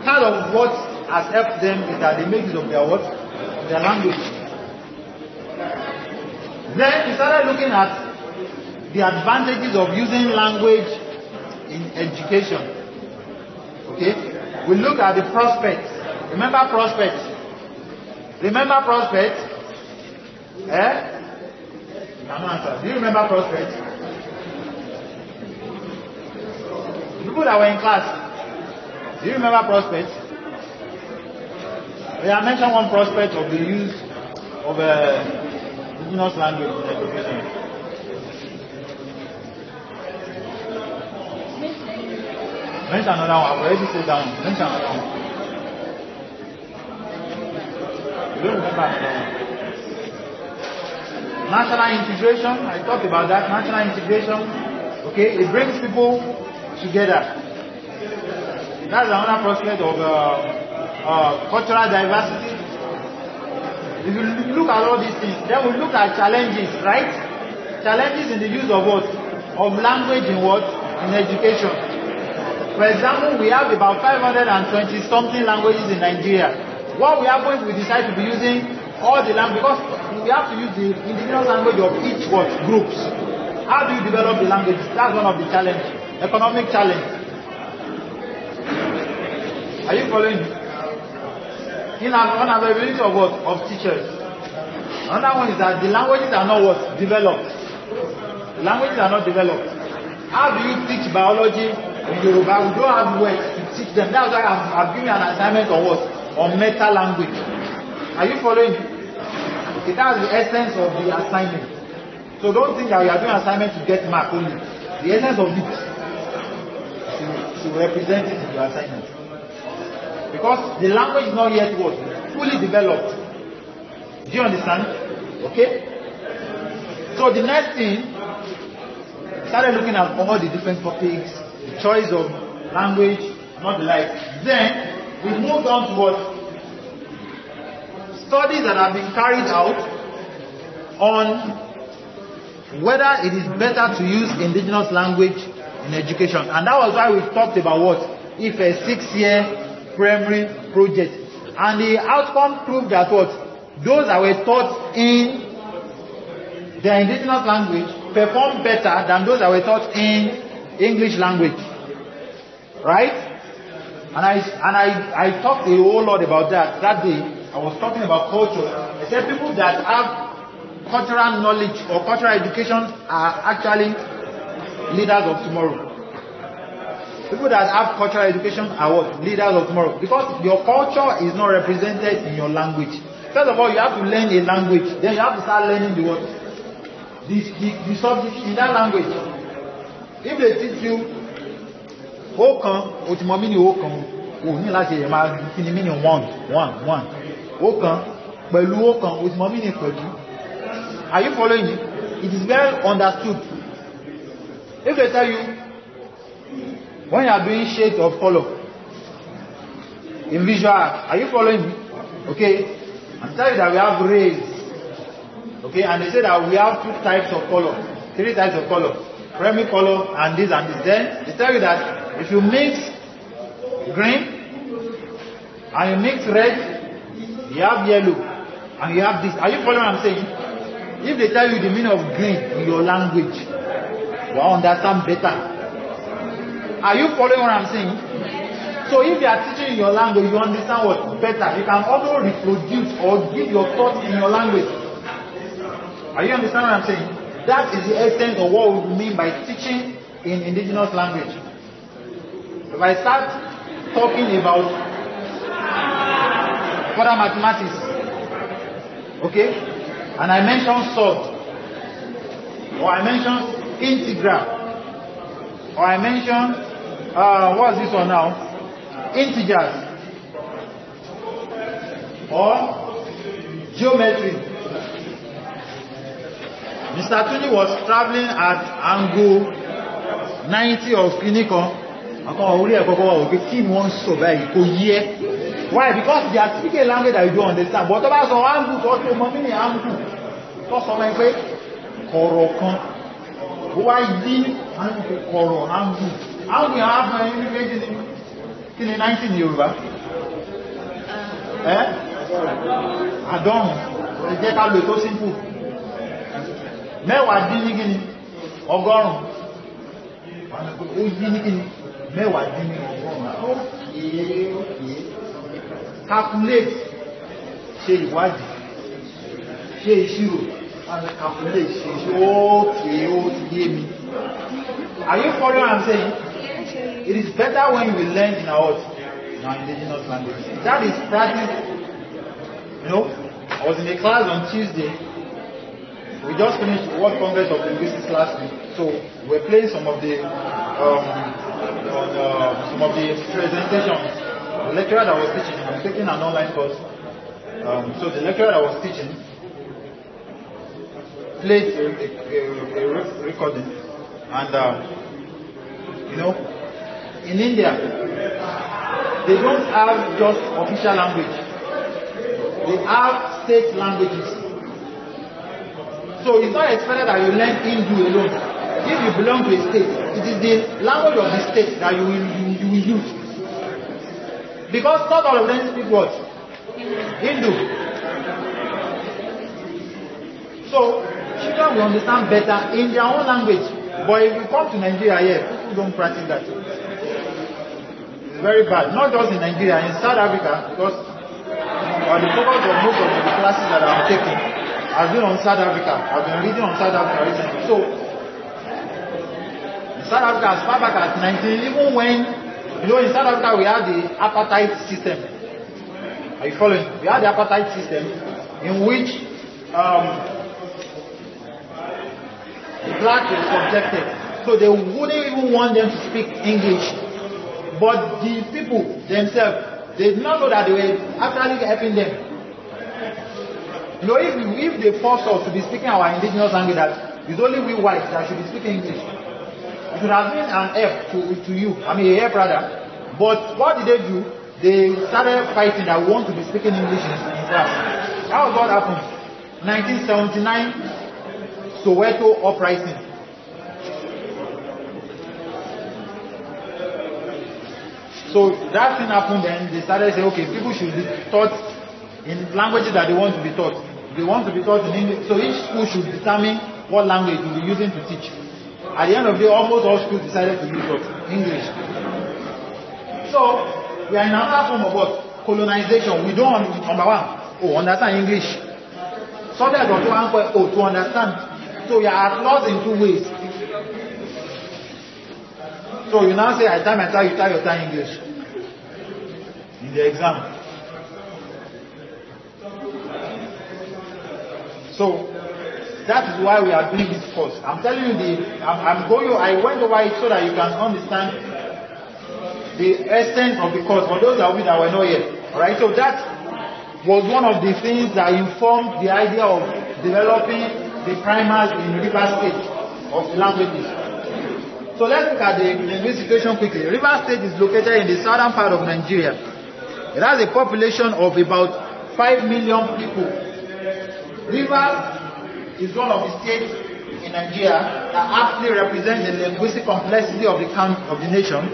Part of what has helped them is that they make use of their what? Their language. Then we started looking at the advantages of using language in education. Okay? We look at the prospects. Remember prospects? Remember prospects? I'm answer. Do you remember prospects? People that were in class, do you remember prospects? I mentioned one prospect of the use of indigenous language in education. Mention another one. I've already said that one. Mention another one. You don't remember another one. National integration. I talked about that. National integration. Okay, it brings people together. That's another prospect of cultural diversity. If you look at all these things, then we look at challenges, right? Challenges in the use of what? Of language in what? In education. For example, we have about 520 something languages in Nigeria. What we happen if we decide to be using all the language, because we have to use the indigenous language of each what? Groups. How do you develop the language? That's one of the challenges. Economic challenge. Are you following me? Unavailability of what? Of teachers. Another one is that the languages are not what? Developed. The languages are not developed. How do you teach biology in Yoruba? We don't have words to teach them. That's why I've given an assignment on what? On meta language. Are you following me? Okay, that's the essence of the assignment. So don't think that you are doing assignment to get mark only. The essence of it to represent it in your assignment. Because the language is not yet what? Fully developed. Do you understand? Okay? So the next thing, started looking at all the different topics, the choice of language, not the like. Then we moved on to what? Studies that have been carried out on whether it is better to use indigenous language in education. And that was why we talked about what? If a 6-year primary project. And the outcome proved that what? Those that were taught in their indigenous language performed better than those that were taught in English language. Right? And I talked a whole lot about that day. I was talking about culture. I said people that have cultural knowledge or cultural education are actually leaders of tomorrow. People that have cultural education are what? Leaders of tomorrow. Because your culture is not represented in your language. First of all, you have to learn a language. Then you have to start learning the what? The subject in that language. If they teach you Okan, Otimomini Okan, ní láti ẹ̀ máa kí ni meaning one. Okan, pẹ̀lú Okan, Otimomini pẹ̀lú. Are you following me? It is well understood. If they tell you, when you are doing shades of color in visual art, are you following me? Okay, I'm telling you that we have rays. Okay, and they say that we have 2 types of color, 3 types of color, primary color and this and this. Then they tell you that if you mix green and you mix red, you have yellow and you have this. Are you following what I'm saying? If they tell you the meaning of green in your language, you will understand better. Are you following what I'm saying? So if you are teaching in your language, you understand what better. You can also reproduce or give your thoughts in your language. Are you understand what I'm saying? That is the essence of what we mean by teaching in indigenous language. If I start talking about further mathematics, okay, and I mention salt, or I mention integral, or I mention what's this one now? Integers, or geometry. Mr. Tuni was traveling at angle 90 of clinical. Why? Because they are speaking a language that you don't understand. But about some angle, what the meaning angle? Because some like korokan. Why the angle koro angle? Angle you have my image in 19 Yoruba. I don't. It's just so simple. Mẹ́wàá dín ní kíni ọgọ́rùn-ún. Ó dín ní kíni mẹ́wàá dín ní ọgọ́rùn-ún. Okay. Calculate. Ṣe ìwádìí. Ṣe ìṣirò. And calculate. Ṣe ìṣirò. Okay, ó ti yé mi. Are you following what I'm saying? It is better when we learn in our indigenous language. That is practice. You know, I was in a class on Tuesday. We just finished the World Congress of Linguistics last week, so we're playing some of the presentations. The lecturer that was teaching, I'm taking an online course. So the lecturer that was teaching played a recording, and you know, in India they don't have just official language; they have state languages. So it's not expected that you learn Hindu alone. If you belong to a state, it is the language of the state that you will use. Because not all of them speak what? Hindu. So children will understand better in their own language. But if you come to Nigeria here, people don't practice that. It's very bad. Not just in Nigeria, in South Africa, because the focus of most of the classes that I'm taking I've been on South Africa. I've been reading on South Africa recently. So, in South Africa, as far back as 19, even when, you know, in South Africa we had the apartheid system. Are you following? We had the apartheid system in which the blacks were subjected. So they wouldn't even want them to speak English. But the people themselves, they did not know that they were actually helping them. You know, if they force us to be speaking our indigenous language, that it's only we whites that should be speaking English. should have been an help to you. I mean, a help rather. But what did they do? They started fighting that we want to be speaking English in class. That was what happened. 1979 Soweto uprising. So that thing happened, then they started saying, okay, people should be taught in languages that they want to be taught. They want to be taught in English. So each school should determine what language we'll be using to teach. At the end of the day, almost all schools decided to use what? English. So we are in another form of what? Colonization. We don't, number one, understand English. Something got to understand. So we are at loss in two ways. So you now say, I time, you tie your time English in the exam. So that is why we are doing this course. I'm telling you, I went over it so that you can understand the essence of the course for those of you that were not here. Alright, so that was one of the things that informed the idea of developing the primers in Rivers State of languages. So let's look at the linguistic situation quickly. Rivers State is located in the southern part of Nigeria. It has a population of about 5 million people. Rivers is one of the states in Nigeria that aptly represents the linguistic complexity of the nation.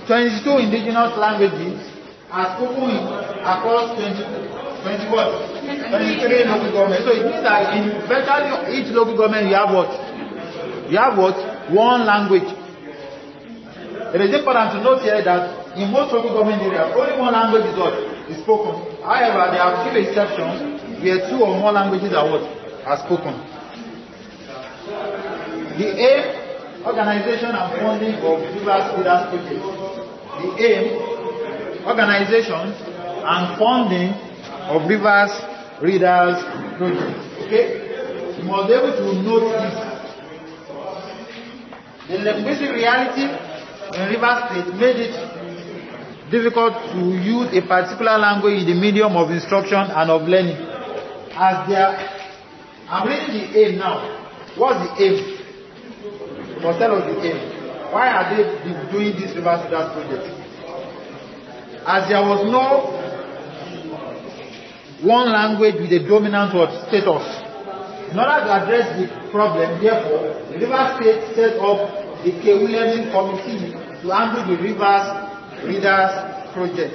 22 indigenous languages are spoken across 23 local governments. So it means that in virtually each local government you have what? You have what? One language. It is important to note here that in most local government areas, only one language is what? Is spoken. However, there are few exceptions where 2 or more languages are what? Are spoken. The aim, organization and funding of Rivers Readers Project. The aim, organization and funding of Rivers Readers Project. Okay? You must be able to note this. The linguistic reality in Rivers State made it difficult to use a particular language in the medium of instruction and of learning. I'm reading the aim now. What's the aim? You must tell us the aim. Why are they doing this Rivers Readers Project? As there was no one language with a dominant status. In order to address the problem, therefore, the Rivers State set up the K. Williamson Committee to handle the Rivers Readers Project.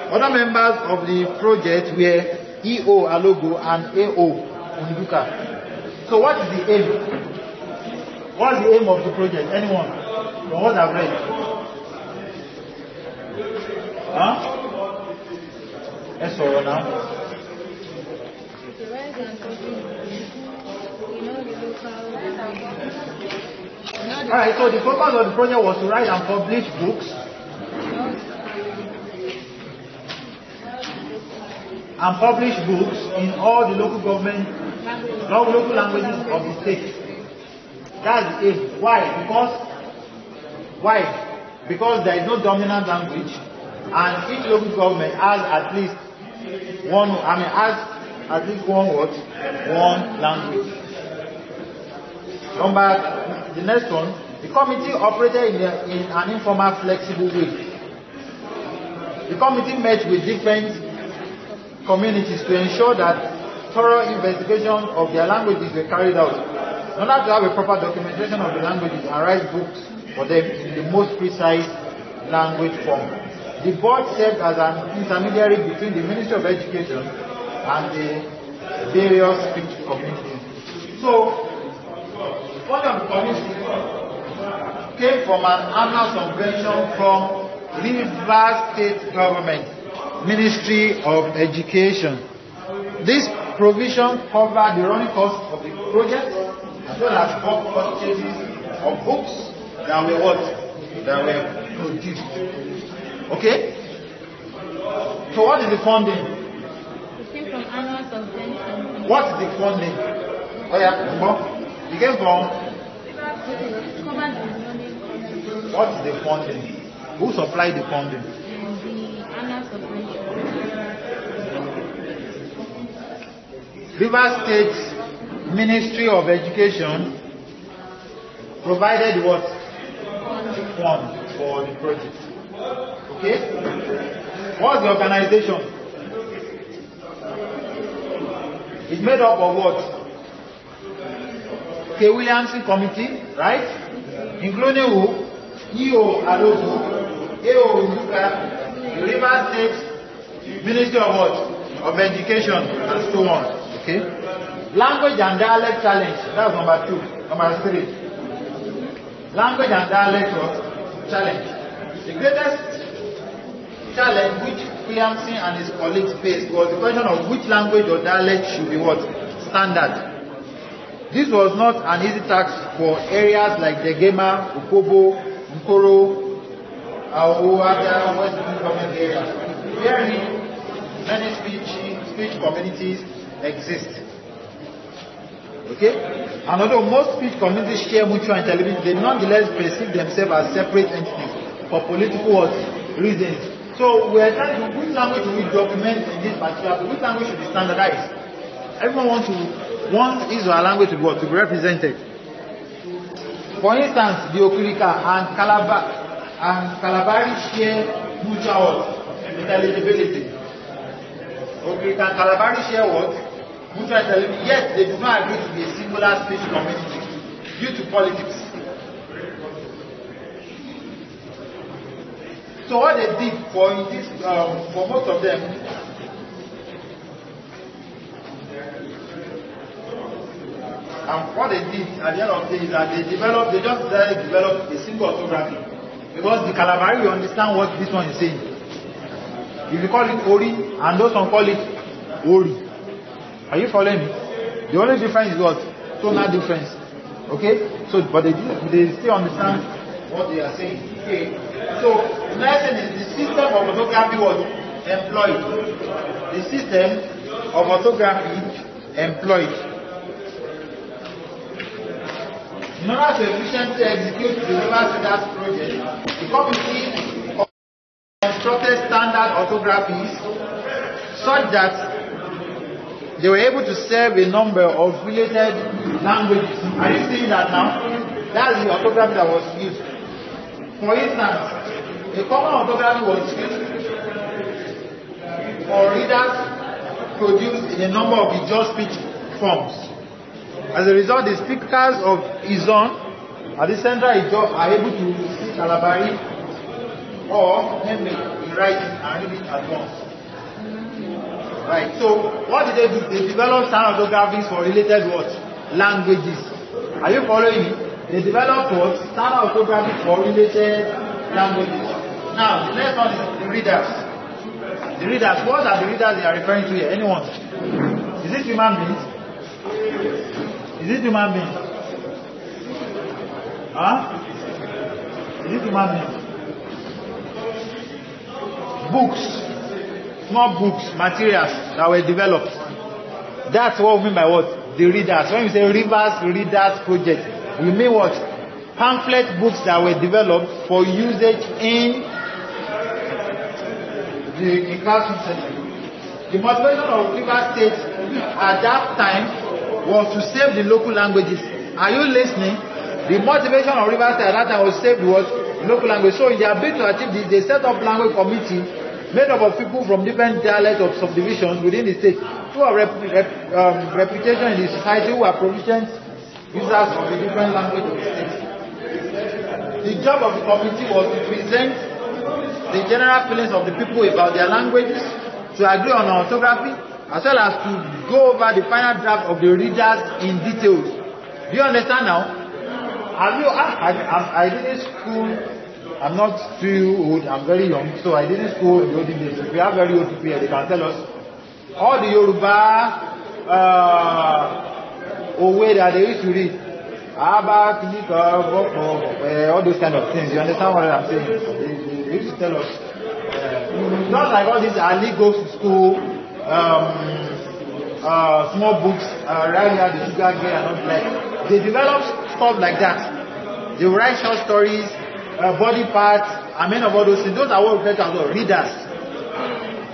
Other members of the project were E.O. Alogo and A.O. Unduka. So what is the aim? What is the aim of the project? Anyone? From what I've read? Let's go now. Alright, so the purpose of the project was to write and publish books in all the local languages of the state. That's the aim. Why? Because there is no dominant language, and each local government has at least one language. The next one, the committee operated in an informal, flexible way. The committee met with different communities to ensure that thorough investigation of their languages were carried out. In order to have a proper documentation of the languages and write books for them in the most precise language form. The board served as an intermediary between the Ministry of Education and the various speech communities. So, one of the communities came from an annual convention from Rivers State Government, Ministry of Education. This provision covered the running costs of the project as well as bulk purchases of books that were produced. Okay? So what is the funding? It came from annual convention. What is the funding? Oh yeah, it came from. What is the funding? Who supplied the funding? The annual convention. Rivers State Ministry of Education provided what? fund for the project. Okay? What's the organization? It's made up of what? K. Williamson Committee, right? Including who? E.O. Alogu, A.O. Luka, the River State Ministry of what? Of Education, and so on. Okay? Language and Dialect Challenge, that's number 2. Number 3. Language and Dialect Challenge. The greatest challenge which Williamson and his colleagues faced was the question of which language or dialect should be what? Standard. This was not an easy task for areas like Degema, Ukobo, Nkoro, other West government areas, wherein many speech communities exist. Okay? And although most speech communities share mutual intelligence, they nonetheless perceive themselves as separate entities for political reasons. So we are trying to which language do we document in this particular, which language should be standardized. Everyone wants his or her language to be represented. For instance, the Okrika and Kalabari share mutual intelligibility. Okrika and Kalabari share what? Mutual intelligibility. Yet they do not agree to be a singular speech community due to politics. So what they did for most of them, and what they did at the end of the day is that they just decided to develop a single orthography. Because the Kalabari, you understand what this one is saying. If you call it Ori, and those one call it Ori. Are you following me? The only difference is what? Tonal difference. Okay? So, but they still understand what they are saying. Okay? So, the next thing is the system of orthography was employed. The system of orthography employed. In order to efficiently execute the River Standards project, the committee constructed standard orthographies such that they were able to serve a number of related languages. Are you seeing that now? That's the orthography that was used. For instance, a common orthography was used for readers produced in a number of Ijaw speech forms. As a result, the speakers of Izon at the central Ijaw are able to see Kalabari or Hembe in writing and read it at once. Right. So, what did they do? They developed standard orthographies for related what? Languages. Are you following me? They developed what? Standard orthography for related languages. Now, the next one is the readers. The readers. What are the readers they are referring to here? Anyone? Is it human beings? Is it human beings? Huh? Is it human beings? Books. Small books, materials that were developed. That's what we mean by what? The readers. When we say Rivers Readers Project, we mean what? Pamphlet books that were developed for usage in the classroom setting. The motivation of Rivers State at that time was to save the local languages. Are you listening? The motivation of Rivers State at that time was to save the local language. So in their bid to achieve this, they set up language committee made up of people from different dialects of subdivisions within the state who have reputation in the society, who are proficient users of the different languages of the state. The job of the committee was to present the general feelings of the people about their languages, to agree on orthography, as well as to go over the final draft of the readers in detail. Do you understand now? I didn't school. I'm not too old, I'm very young, so I didn't school in the olden days. If we have very old people here, they can tell us. All the Yoruba way that they used to read, all those kind of things. You understand what I'm saying? They used to tell us. Not like all these Ali goes to school, small books, Raya, the Sugar Gay, and all that. They develop stuff like that. They write short stories, body parts, and many of all those things. Those are what we refer to as readers.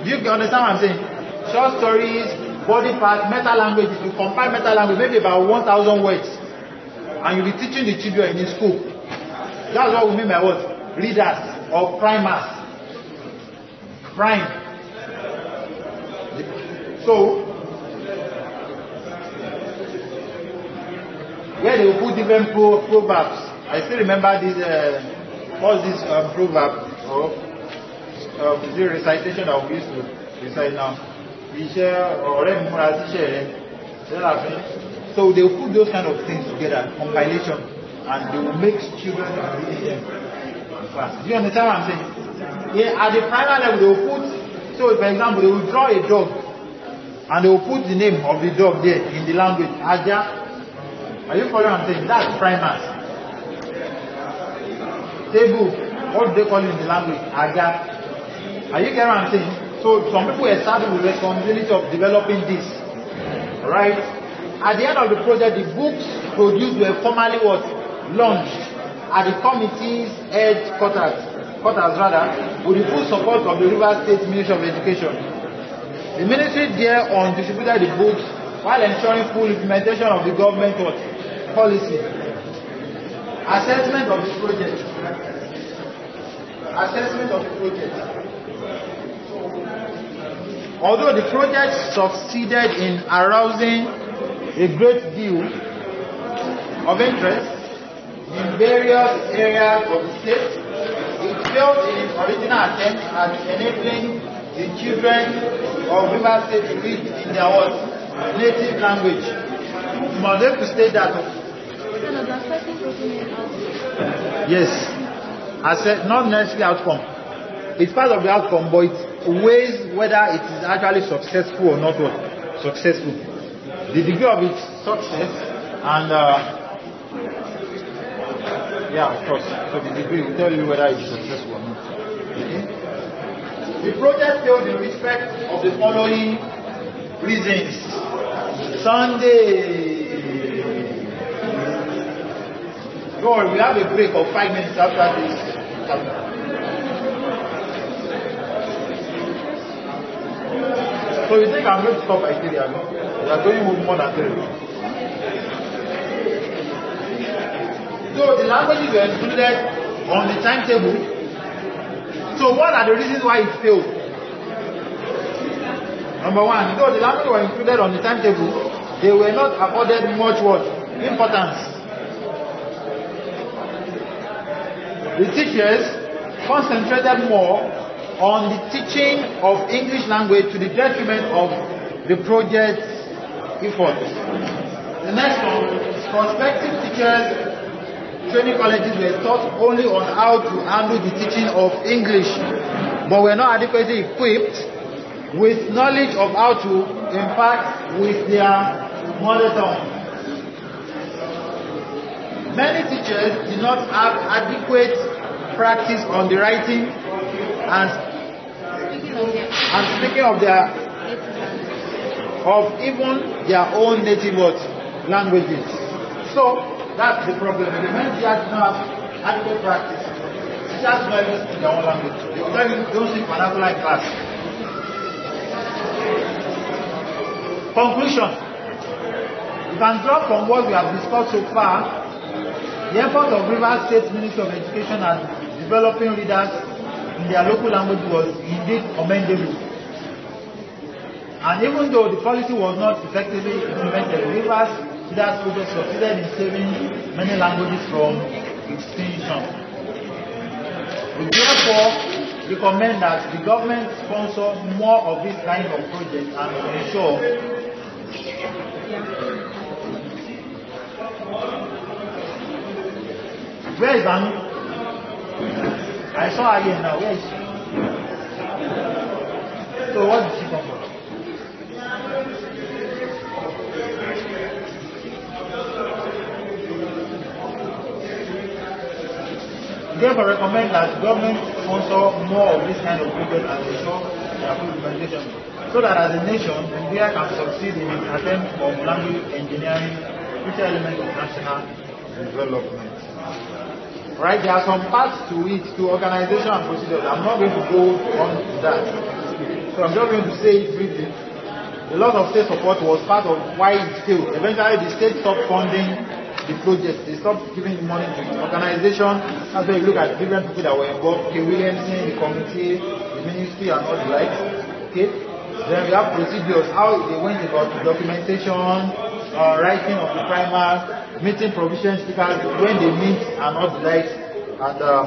Do you understand what I'm saying? Short stories, body parts, meta languages. You compile meta language, maybe about 1,000 words, and you'll be teaching the children in school. That's what we mean by what? readers or primers. Prime. So, where they will put different proverbs. I still remember this, all these proverbs, or the recitation that we used to recite now. So they will put those kind of things together, compilation, and they will make children read them fast. Do you understand what I'm saying? Yeah, at the primary level, they will put, so for example, they will draw a dog, and they will put the name of the dog there in the language. Aja. Are you following what I'm saying? That's primers. Table, what do they call it in the language? Aja. Are you getting what I'm saying? So some people are starting with responsibility of developing this. Right? At the end of the project, the books produced were formally what? Launched at the committee's headquarters with the full support of the Rivers State Ministry of Education. The ministry thereon distributed the books while ensuring full implementation of the government policy. Assessment of the project. Although the project succeeded in arousing a great deal of interest in various areas of the state, it failed in its original attempt at enabling the children of Rivers State to read in their native language. You must have to state that. Yes. I said not necessarily outcome. It's part of the outcome, but it weighs whether it is actually successful or not successful. The degree of its success and yeah, of course. So the degree will tell you whether it's successful or not. Okay? The project failed in respect of the following reasons. Sunday. Don't worry, we have a break of 5 minutes after this chapter. So you think I'm going to stop by 3 hours? We are going with more than 3. So the languages were included on the timetable. So what are the reasons why it failed? Number one, though the languages were included on the timetable, they were not accorded much importance. The teachers concentrated more on the teaching of English language to the detriment of the project's effort. The next one, prospective teachers, training colleges were taught only on how to handle the teaching of English, but were not adequately equipped with knowledge of how to impact with their mother tongue. Many teachers did not have adequate practice on the writing and speaking of even their own native languages. So that's the problem. The men teachers do not have adequate practice. Teachers do not even speak their own language. They will tell you don't speak vernacular in class. Conclusion. You can draw from what we have discussed so far. The effort of Rivers State Ministry of Education at developing readers in their local language was indeed commendable. And even though the policy was not effectively implemented, Rivers Readers Project succeeded in saving many languages from extinction. We therefore recommend that the government sponsor more of this kind of projects and ensure where is Anu? I saw her here now. Where is she? So what did she come for? Therefore, recommend that the government sponsor more of this kind of projects and ensure their full implementation, so that as a nation, Nigeria can succeed in its attempt of language engineering, future element of national development. Right, there are some parts to it, to organization and procedures. I'm not going to go on to that. So I'm just going to say it briefly. The loss of state support was part of why it failed. Eventually, the state stopped funding the project. They stopped giving the money to the organization. That's why you look at different people that were involved. Okay, Williamson, the committee, the ministry, and all the like. Okay. Then we have procedures, how they went about the documentation, writing of the primer, meeting provision speakers when they meet and all the like, and the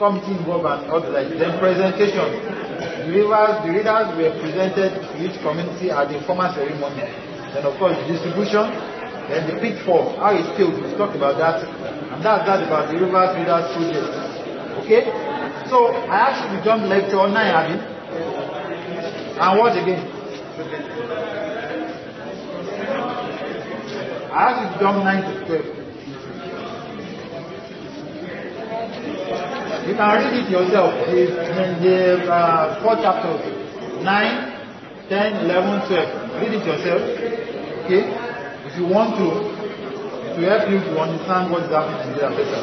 committee involved and all the like. Then presentation. The readers were presented to each community at the formal ceremony. Then of course the distribution, then the pitfall, how it failed, we talked about that. And that's about the Rivers Readers Project. Okay? So I asked you to jump lecture 9, Abby. And what again? I asked you to jump 9 to 12. You can read it yourself. The 4 chapters, 9, 10, 11, 12. Read it yourself. Okay? If you want to help you to understand what is happening in there better.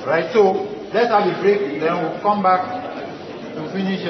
Right? So let's have a break, then we'll come back to finish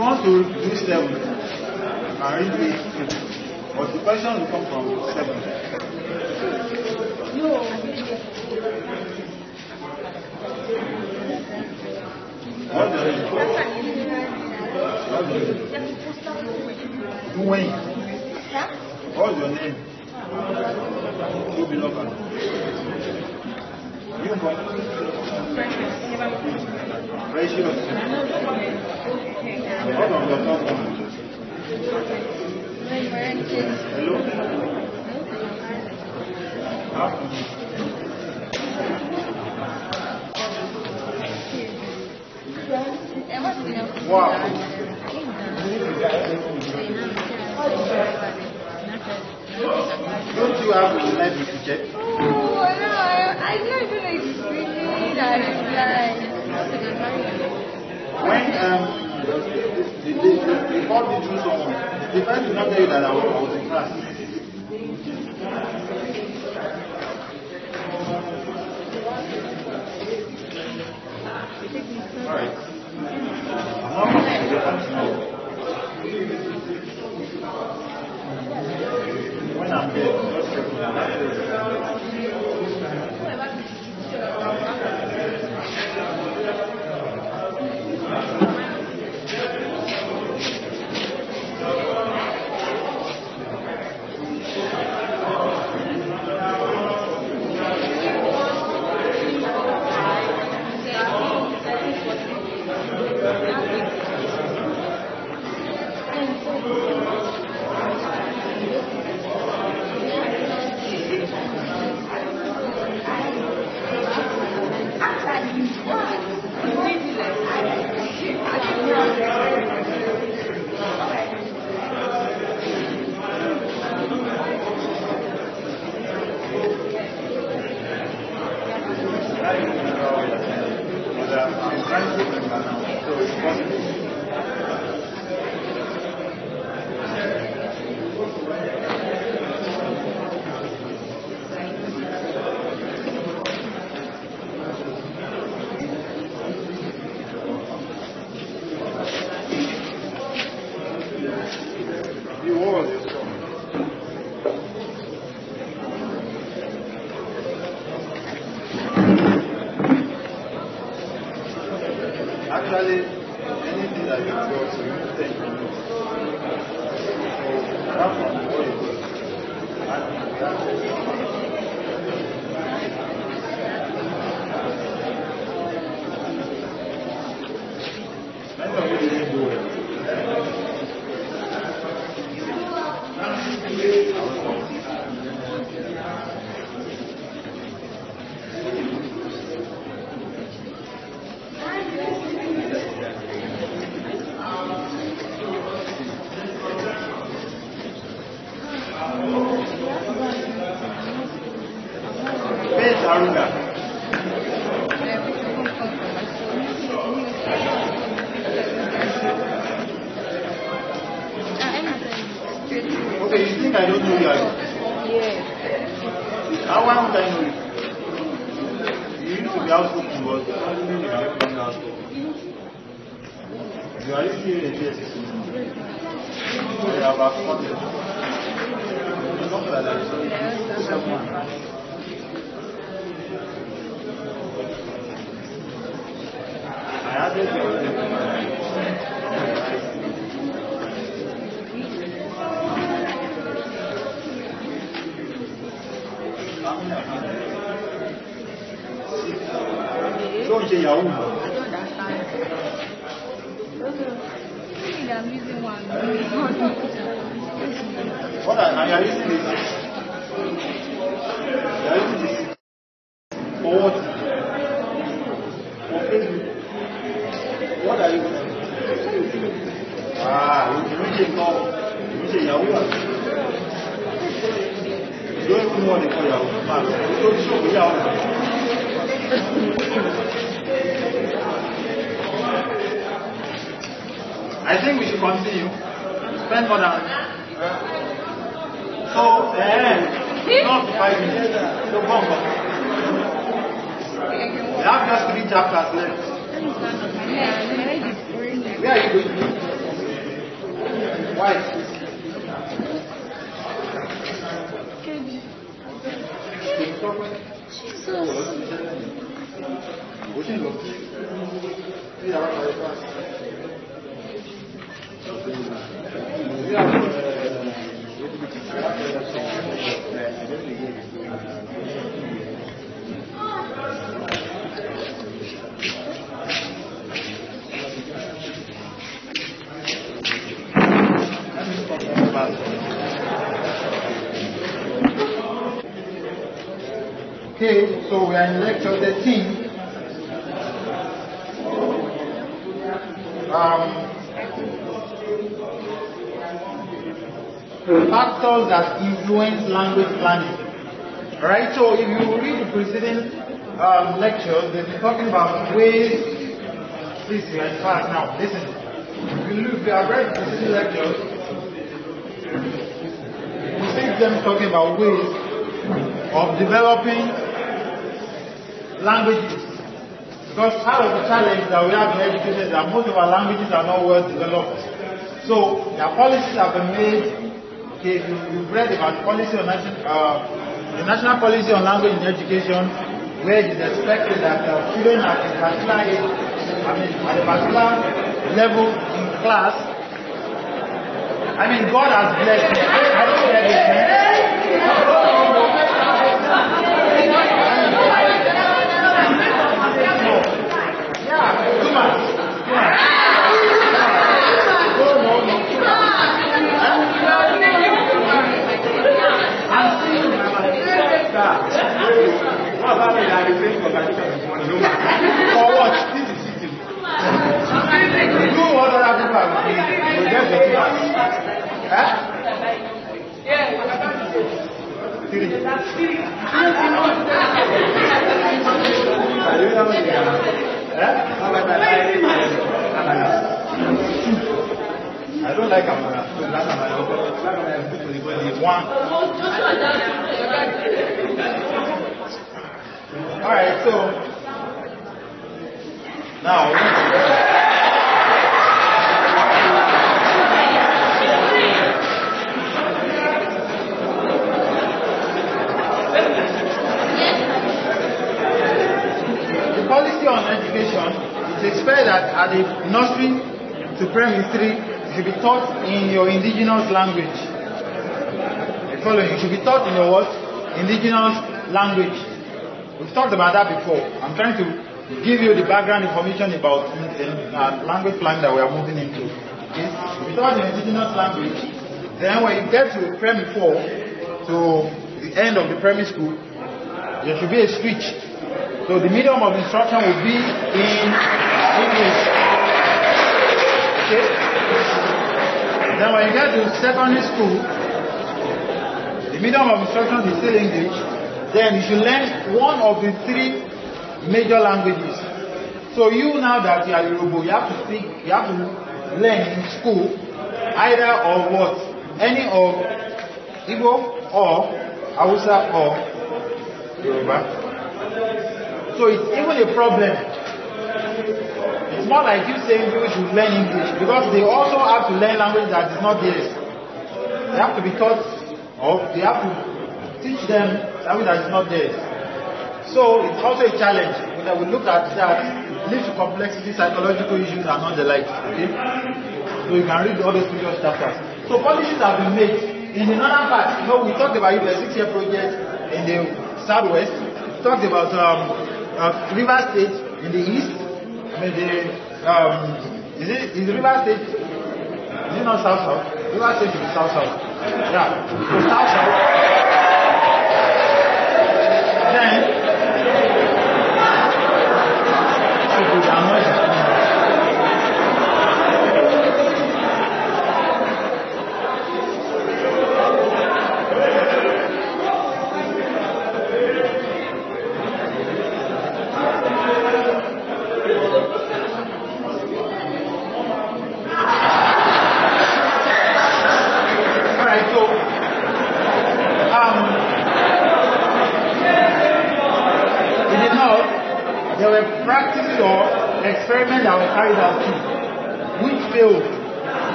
you want to do 7, you can read 8. But the question will come from 7. No. What's your name? Wayne. What's your name? You belong to. You from? Precious. What of your top one? Hello? Wow. Don't you have a life to check? Oh, no, I don't even explain that. When they called me through someone, the friend did not tell you that I was in class. Alright. I'm not going to get up tomorrow. When I'm there, just check me out. Actually, anything that you got, you take from it. So, apart from what you do, many of you didn't do it. Aruga. Okay, you think I don't know you? Yes. How why would I know you? You used to be outspoken, but you are not outspoken. You are usually in a PSC. You are about 40. Something like that. I added your don't say Yahoo. I don't understand. I'm using one. What are you using this? You are using this for what? For Facebook. What are you using? You say no. You say Yahoo. You don't even know what they call Yahoo. Man, you don't show me Yahoo. I think we should continue. Spend more than not 5 minutes. So go on. We have just 3 chapters left. Where are you going? White. Okay, so we are in lecture 13. Factors that influence language planning. Alright, so if you read the preceding lectures, they've been talking about ways. Please, you are in class now. Listen. If you have read the preceding lectures, you see them talking about ways of developing languages. Because part of the challenge that we have in education is that most of our languages are not well developed. So their policies have been made. Okay, you've read about the policy on the national policy on language in education, where it is expected that children at a particular age, at a particular level in class. God has blessed me. I don't get it, man. Yeah, too much. What about the competition this morning? For what? This is cheating. Do what other people are doing. You get the class. I don't like Amara. One. Alright, so now the policy on education is expected that at the nursery to primary 3 you should be taught in your indigenous language. The following, you should be taught in your what? Indigenous language. We've talked about that before. I'm trying to give you the background information about language planning that we are moving into. Okay? If you taught in indigenous language, then when you get to primary 4, to the end of the primary school, there should be a switch. So the medium of instruction will be in English. Okay? Then when you get to secondary school, the medium of instruction is still English. Then you should learn one of the 3 major languages. So you, now that you are Yoruba, you have to learn in school either of what? Any of Igbo or Hausa or Yoruba. So it's even a problem. It's more like you saying you should learn English, because they also have to learn language that is not theirs. They have to be taught, or they have to teach them language that is not theirs. So it's also a challenge. When we look at that, it leads to complexity, psychological issues, and all the like. Okay? So you can read all those previous chapters. So policies have been made in the northern part. We talked about the 6-year project in the southwest. We talked about River State in the east. Is River State? Is it not south? River State is south. Yeah. So south. Then, there were practices or experiments that were carried out too, which failed.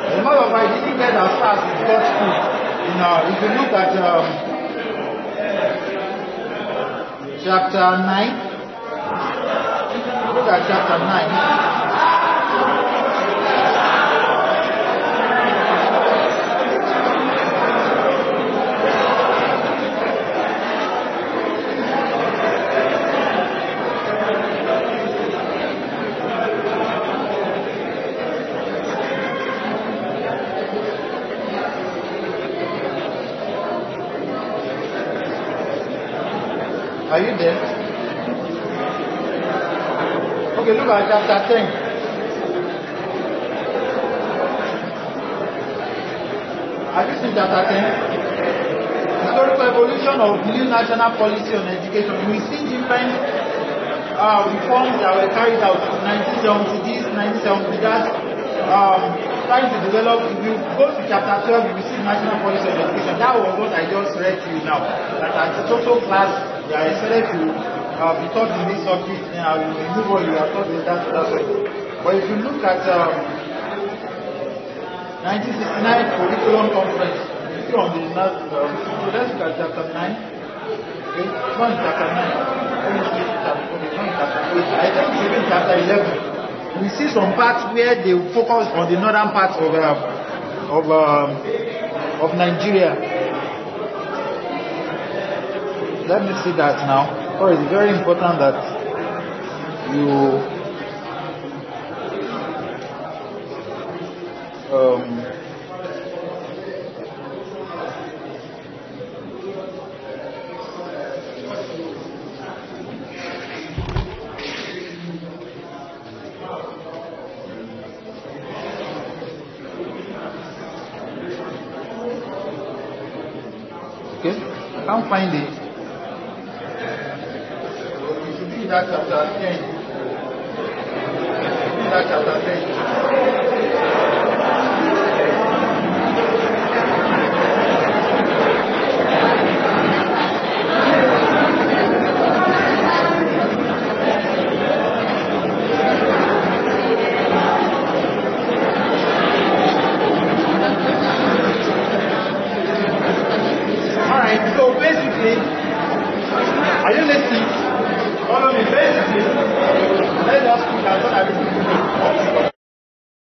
As a matter of fact, I didn't get as far as it got to. If you look at chapter 9, look at chapter 9. Are you there? Okay, look at chapter 10. Have you seen chapter 10? Historical evolution of new national policy on education. We see different reforms that were carried out in 1970 this, 1970 that, trying to develop. If you go to chapter 12, you will see national policy on education. That was what I just read to you now. That at the social class, they are expected to be taught in this subject, and I will remove what you are taught in that subject. But if you look at 1969 curriculum conference, you see on the last, so let's look at chapter 9. Okay, it's not in chapter 9. Let me see chapter 8. I think it's in chapter 11. We see some parts where they focus on the northern part of Nigeria. Let me see that now. Oh, it's very important that you okay, I can't find it. That chapter 10. That chapter 10. Alright, so basically, are you listening? Follow me, basically. Let us speak as what I will do.